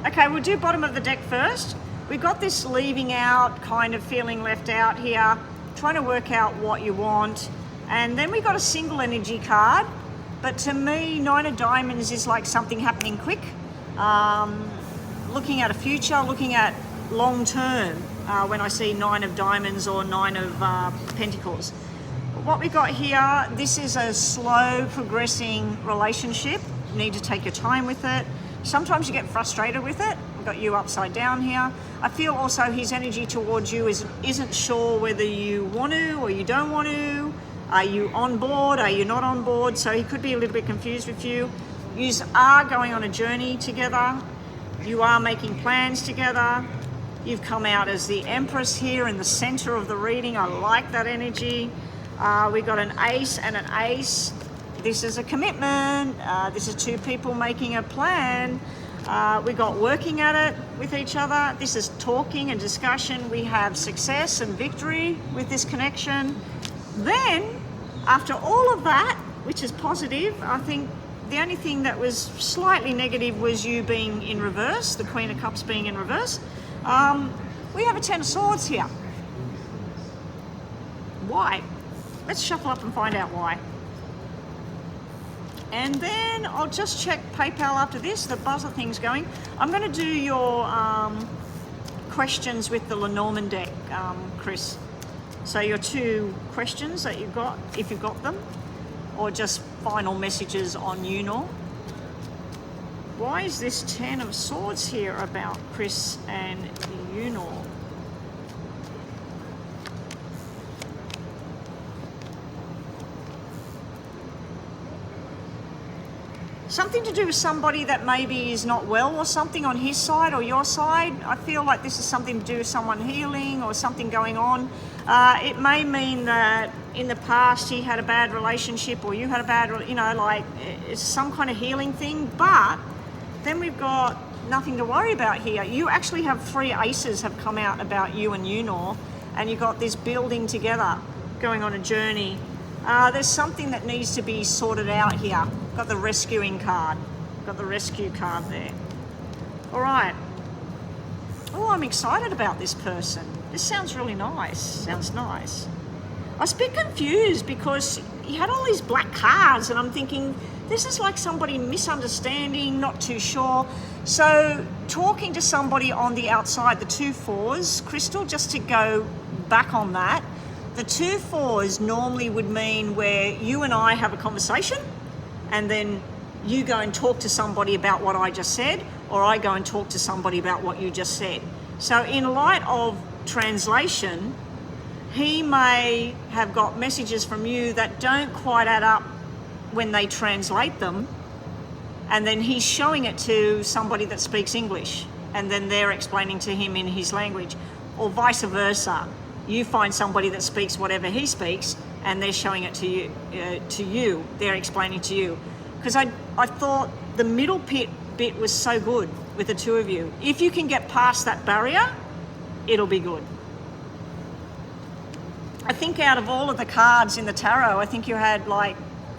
Okay, we'll do bottom of the deck first. We've got this leaving out, kind of feeling left out here, trying to work out what you want. And then we've got a single energy card. But to me, Nine of Diamonds is like something happening quick. Looking at a future, looking at long term when I see Nine of Diamonds or Nine of Pentacles. What we got here, this is a slow progressing relationship. You need to take your time with it. Sometimes you get frustrated with it. I've got you upside down here. I feel also his energy towards you isn't sure whether you want to or you don't want to. Are you on board? Are you not on board? So he could be a little bit confused with you. You are going on a journey together. You are making plans together. You've come out as the Empress here in the center of the reading. I like that energy. We got an ace and an ace. This is a commitment. This is two people making a plan. We got working at it with each other. This is talking and discussion. We have success and victory with this connection. Then, after all of that, which is positive, I think the only thing that was slightly negative was you being in reverse, the Queen of Cups being in reverse. We have a Ten of Swords here. Why? Let's shuffle up and find out why. And then I'll just check PayPal after this. The buzzer thing's going. I'm going to do your questions with the Lenormand deck, Chris. So your 2 questions that you've got, if you've got them, or just final messages on Unor. Why is this Ten of Swords here about Chris and Unor? Something to do with somebody that maybe is not well or something on his side or your side. I feel like this is something to do with someone healing or something going on. It may mean that in the past he had a bad relationship or you had a bad, like it's some kind of healing thing. But then we've got nothing to worry about here. You actually have 3 aces have come out about you and Unor, and you've got this building together, going on a journey. There's something that needs to be sorted out here. Got the rescuing card. Got the rescue card there. All right. Oh, I'm excited about this person. This sounds really nice. Sounds nice. I was a bit confused because he had all these black cards and I'm thinking, this is like somebody misunderstanding, not too sure. So talking to somebody on the outside, the 2 4s, Crystal, just to go back on that, the 2 4s normally would mean where you and I have a conversation and then you go and talk to somebody about what I just said, or I go and talk to somebody about what you just said. So in light of translation, he may have got messages from you that don't quite add up when they translate them, and then he's showing it to somebody that speaks English, and then they're explaining to him in his language, or vice versa. You find somebody that speaks whatever he speaks, and they're showing it to you. They're explaining to you. Because I thought the middle bit was so good with the 2 of you. If you can get past that barrier, it'll be good. I think out of all of the cards in the tarot, I think you had like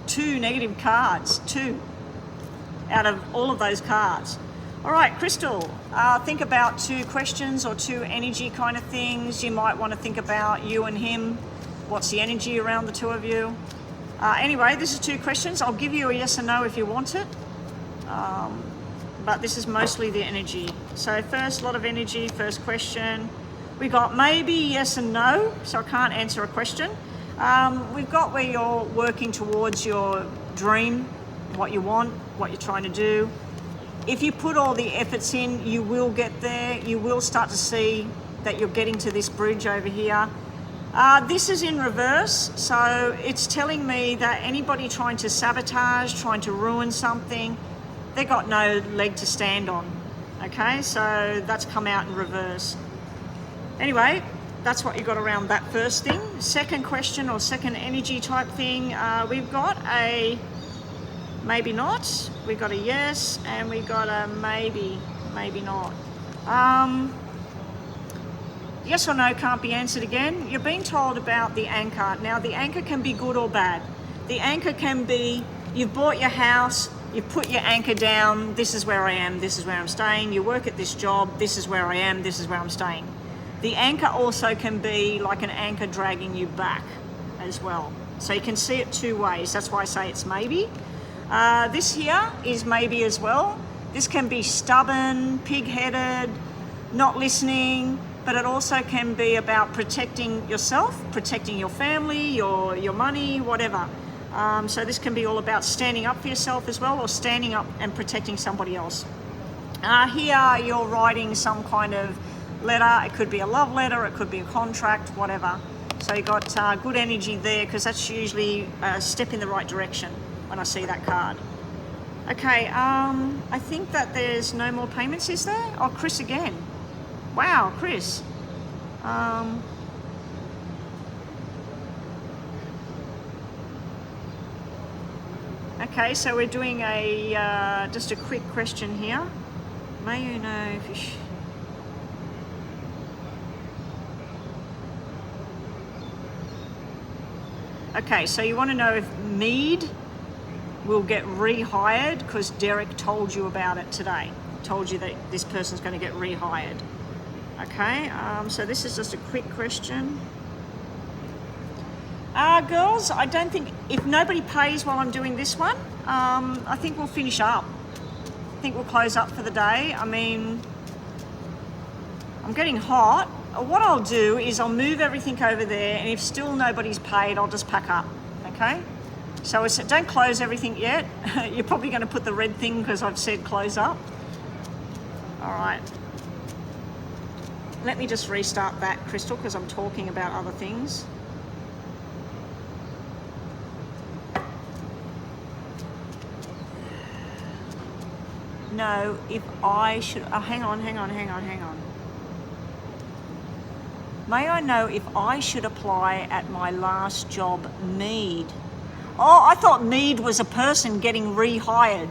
2 negative cards, 2 out of all of those cards. All right, Crystal, think about 2 questions or 2 energy kind of things. You might want to think about you and him. What's the energy around the 2 of you? Anyway, this is 2 questions. I'll give you a yes or no if you want it. But this is mostly the energy. So first, a lot of energy, first question. We got maybe yes and no, so I can't answer a question. We've got where you're working towards your dream, what you want, what you're trying to do. If you put all the efforts in, you will get there. You will start to see that you're getting to this bridge over here. This is in reverse, so it's telling me that anybody trying to sabotage, trying to ruin something, they got no leg to stand on. Okay, so that's come out in reverse. Anyway, that's what you got around that first thing. Second question or second energy type thing, we've got a maybe not, we got a yes, and we got a maybe not. Yes or no can't be answered again. You're being told about the anchor. Now the anchor can be good or bad. The anchor can be, you've bought your house, you've put your anchor down, this is where I am, this is where I'm staying, you work at this job, this is where I am, this is where I'm staying. The anchor also can be like an anchor dragging you back as well. So you can see it 2 ways. That's why I say it's maybe. This here is maybe as well. This can be stubborn, pig-headed, not listening, but it also can be about protecting yourself, protecting your family, your money, whatever. So this can be all about standing up for yourself as well, or standing up and protecting somebody else. Here you're writing some kind of letter. It could be a love letter, it could be a contract, whatever. So you got good energy there, because that's usually a step in the right direction when I see that card. Okay, I think that there's no more payments, is there? Oh, Chris again. Wow, Chris. Okay, so we're doing a just a quick question here. May you know if you okay, so you want to know if mead will get rehired because Derek told you about it today. Told you that this person's going to get rehired. Okay, so this is just a quick question. Girls, I don't think, if nobody pays while I'm doing this one, I think we'll finish up. I think we'll close up for the day. I mean, I'm getting hot. What I'll do is I'll move everything over there, and if still nobody's paid, I'll just pack up, okay? So don't close everything yet. You're probably going to put the red thing because I've said close up. All right. Let me just restart that, Crystal, because I'm talking about other things. No, if I should, hang on. May I know if I should apply at my last job, Mead? Oh, I thought Mead was a person getting rehired.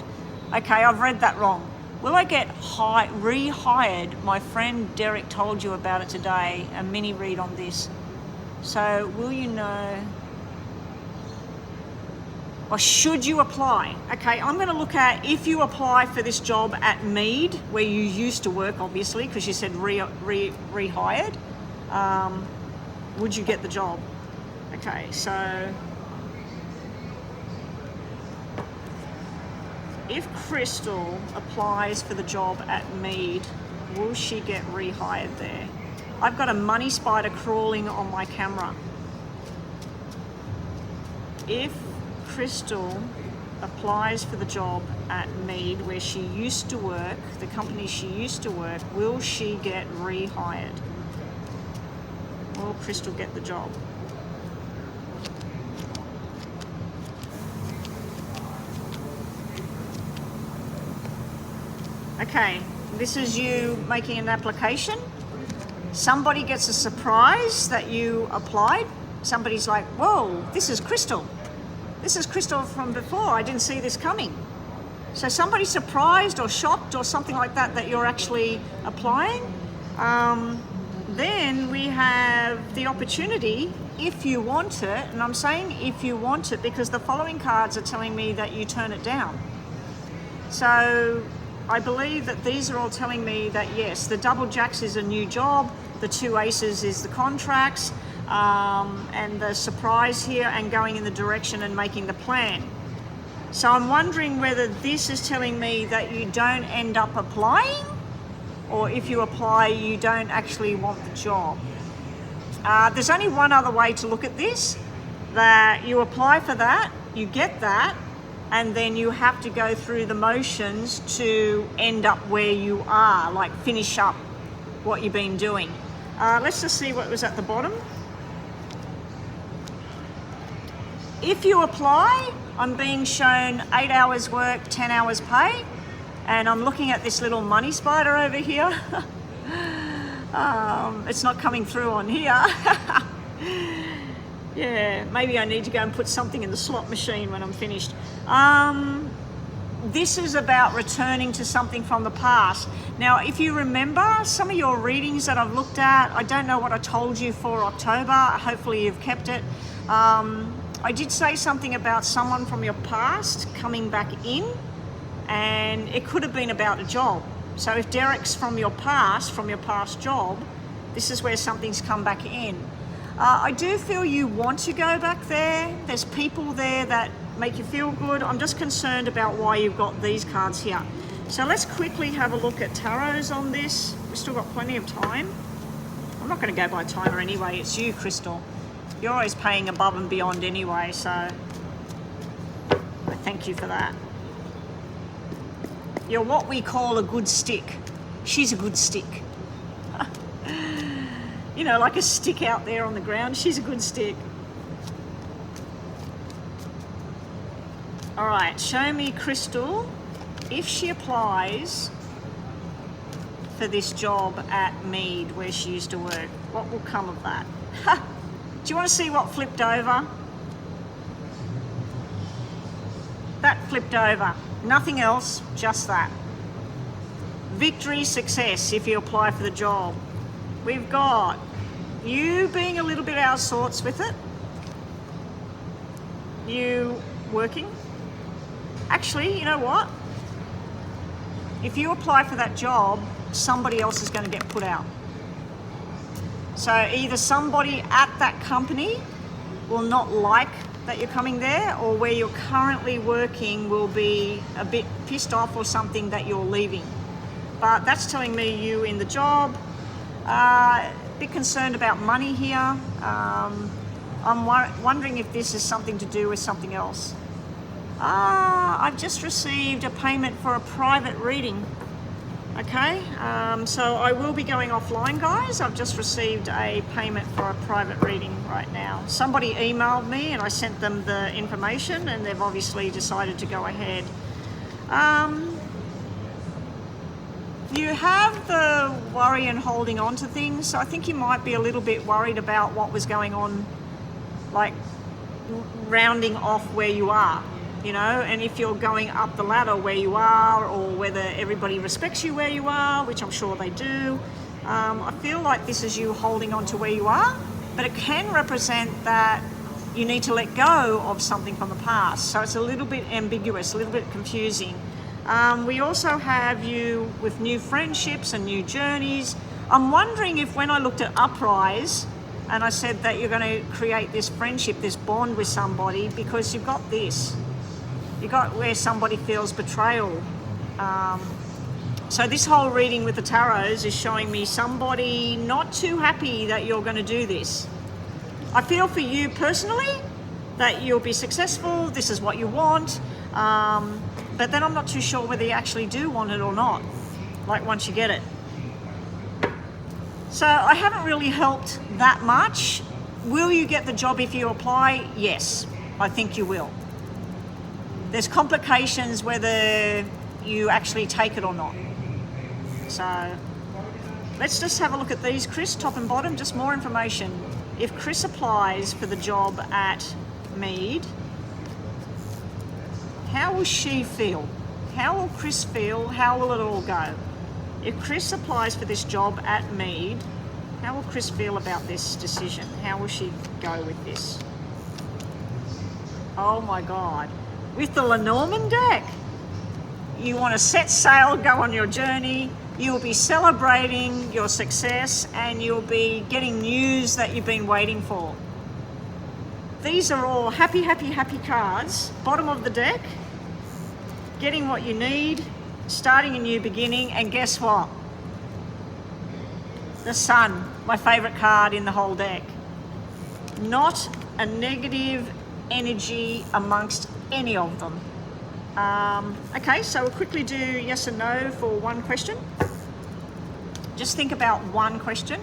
Okay, I've read that wrong. Will I get rehired? My friend Derek told you about it today, a mini read on this. So will you know, or should you apply? Okay, I'm going to look at if you apply for this job at Mead, where you used to work, obviously, because you said rehired. Would you get the job? Okay, so if Crystal applies for the job at Mead, will she get rehired there? I've got a money spider crawling on my camera. If Crystal applies for the job at Mead, where she used to work, the company she used to work, will she get rehired? Will Crystal get the job? Okay, this is you making an application. Somebody gets a surprise that you applied. Somebody's like, whoa, this is Crystal. This is Crystal from before. I didn't see this coming. So somebody's surprised or shocked or something like that that you're actually applying. Then we have the opportunity, if you want it, and I'm saying if you want it because the following cards are telling me that you turn it down. So I believe that these are all telling me that yes, the double jacks is a new job, the two aces is the contracts, and the surprise here and going in the direction and making the plan. So I'm wondering whether this is telling me that you don't end up applying, or if you apply, you don't actually want the job. There's only one other way to look at this, that you apply for that, you get that, and then you have to go through the motions to end up where you are, like finish up what you've been doing. Let's just see what was at the bottom. If you apply, I'm being shown 8 hours work, 10 hours pay. And I'm looking at this little money spider over here. It's not coming through on here. Yeah, maybe I need to go and put something in the slot machine when I'm finished. This is about returning to something from the past. Now, if you remember some of your readings that I've looked at, I don't know what I told you for October. Hopefully you've kept it. I did say something about someone from your past coming back in, and it could have been about a job. So if Derek's from your past job, this is where something's come back in. I do feel you want to go back there. There's people there that make you feel good. I'm just concerned about why you've got these cards here. So let's quickly have a look at tarots on this. We've still got plenty of time. I'm not going to go by timer anyway. It's you, Crystal. You're always paying above and beyond anyway, so I thank you for that. You're what we call a good stick. She's a good stick. You know, like a stick out there on the ground. She's a good stick. All right, show me, Crystal, if she applies for this job at Mead, where she used to work, what will come of that? Do you want to see what flipped over? That flipped over. Nothing else, just that. Victory, success if you apply for the job. We've got you being a little bit out of sorts with it. You working. Actually, you know what? If you apply for that job, somebody else is going to get put out. So either somebody at that company will not like that you're coming there, or where you're currently working will be a bit pissed off or something that you're leaving. But that's telling me you in the job, a bit concerned about money here. I'm wondering if this is something to do with something else. I've just received a payment for a private reading. Okay, so I will be going offline, guys. I've just received a payment for a private reading right now. Somebody emailed me and I sent them the information, and they've obviously decided to go ahead. You have the worry and holding on to things, so I think you might be a little bit worried about what was going on, like rounding off where you are. You know, and if you're going up the ladder where you are, or whether everybody respects you where you are, which I'm sure they do. I feel like this is you holding on to where you are, but it can represent that you need to let go of something from the past. So it's a little bit ambiguous, a little bit confusing. We also have you with new friendships and new journeys. I'm wondering if when I looked at Uprise, and I said that you're going to create this friendship, this bond with somebody, because you've got this. You got where somebody feels betrayal. So this whole reading with the tarots is showing me somebody not too happy that you're going to do this. I feel for you personally that you'll be successful. This is what you want. But then I'm not too sure whether you actually do want it or not, like once you get it. So I haven't really helped that much. Will you get the job if you apply? Yes, I think you will. There's complications whether you actually take it or not. So let's just have a look at these, Chris, top and bottom, just more information. If Chris applies for the job at Mead, how will she feel? How will Chris feel? How will it all go? If Chris applies for this job at Mead, how will Chris feel about this decision? How will she go with this? Oh my God. With the Lenormand deck, you want to set sail, go on your journey. You'll be celebrating your success, and you'll be getting news that you've been waiting for. These are all happy, happy, happy cards. Bottom of the deck, getting what you need, starting a new beginning, and guess what? The Sun, my favorite card in the whole deck. Not a negative energy amongst any of them. Okay, so we'll quickly do yes and no for one question. Just think about one question.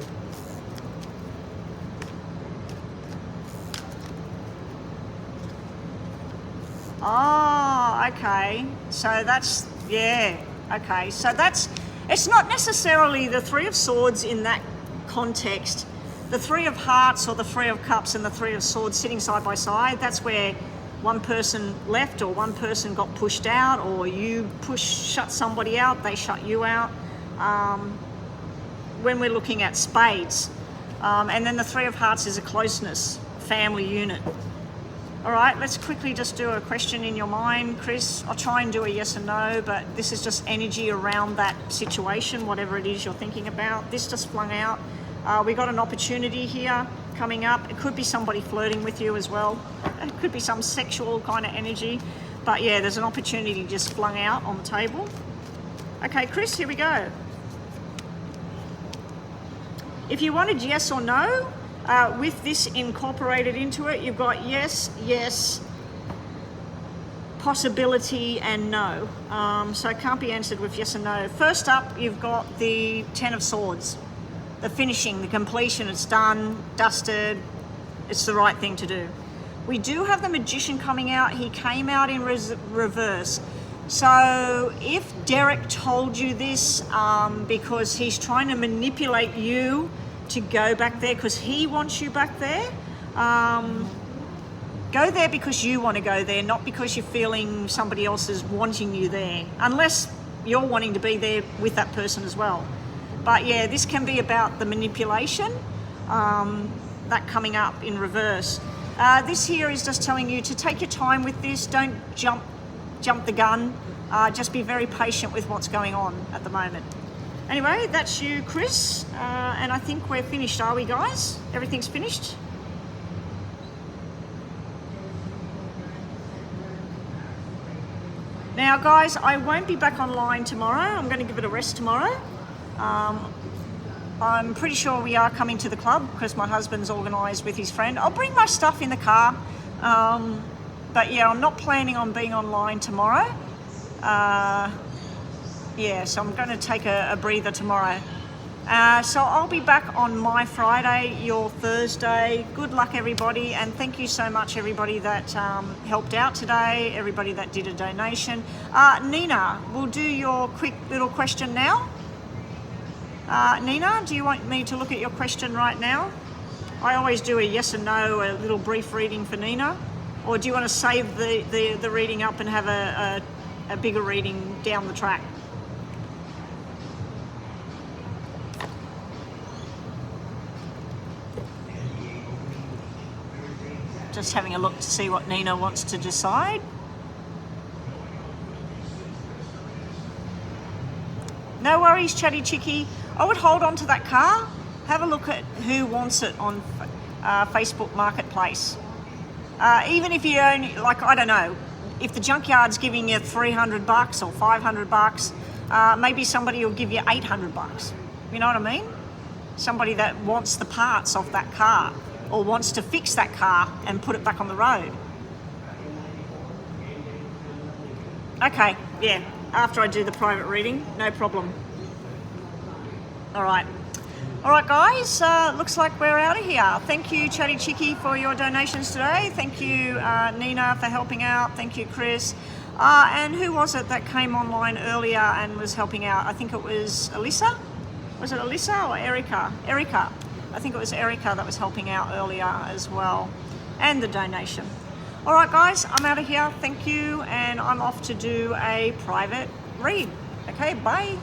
Oh, okay. So that's, yeah, okay. So that's, it's not necessarily the Three of Swords in that context. The Three of Hearts or the Three of Cups and the Three of Swords sitting side by side, that's where one person left or one person got pushed out, or you shut somebody out, they shut you out. When we're looking at spades. And then the Three of Hearts is a closeness, family unit. All right, let's quickly just do a question in your mind, Chris. I'll try and do a yes and no, but this is just energy around that situation, whatever it is you're thinking about. This just flung out. We got an opportunity here coming up. It could be somebody flirting with you as well. It could be some sexual kind of energy. But yeah, there's an opportunity just flung out on the table. Okay, Chris, here we go. If you wanted yes or no, with this incorporated into it, you've got yes, yes, possibility, and no. So it can't be answered with yes and no. First up, you've got the Ten of Swords. The finishing, the completion, it's done, dusted, it's the right thing to do. We do have the Magician coming out. He came out in reverse. So if Derek told you this because he's trying to manipulate you to go back there because he wants you back there, go there because you want to go there, not because you're feeling somebody else is wanting you there, unless you're wanting to be there with that person as well. But yeah, this can be about the manipulation, that coming up in reverse. This here is just telling you to take your time with this. Don't jump jump the gun. Just be very patient with what's going on at the moment. Anyway, that's you, Chris, and I think we're finished, are we, guys? Everything's finished? Now, guys, I won't be back online tomorrow. I'm going to give it a rest tomorrow. I'm pretty sure we are coming to the club because my husband's organised with his friend. I'll bring my stuff in the car. But yeah, I'm not planning on being online tomorrow. Yeah, so I'm going to take a breather tomorrow. So I'll be back on my Friday, your Thursday. Good luck, everybody, and thank you so much, everybody that helped out today, everybody that did a donation. Nina, we'll do your quick little question now. Nina, do you want me to look at your question right now? I always do a yes and no, a little brief reading for Nina. Or do you want to save the reading up and have a bigger reading down the track? Just having a look to see what Nina wants to decide. No worries, Chatty Chicky. I would hold on to that car. Have a look at who wants it on Facebook Marketplace. Even if you only, like, I don't know, if the junkyard's giving you $300 or $500, maybe somebody will give you $800. You know what I mean? Somebody that wants the parts off that car or wants to fix that car and put it back on the road. Okay, yeah, after I do the private reading, no problem. All right, guys, looks like we're out of here. Thank you, Chatty Chicky, for your donations today. Thank you, Nina, for helping out. Thank you, Chris. And who was it that came online earlier and was helping out? I think it was Alyssa. Was it Alyssa or Erica? Erica. I think it was Erica that was helping out earlier as well. And the donation. All right, guys, I'm out of here. Thank you. And I'm off to do a private read. Okay, bye.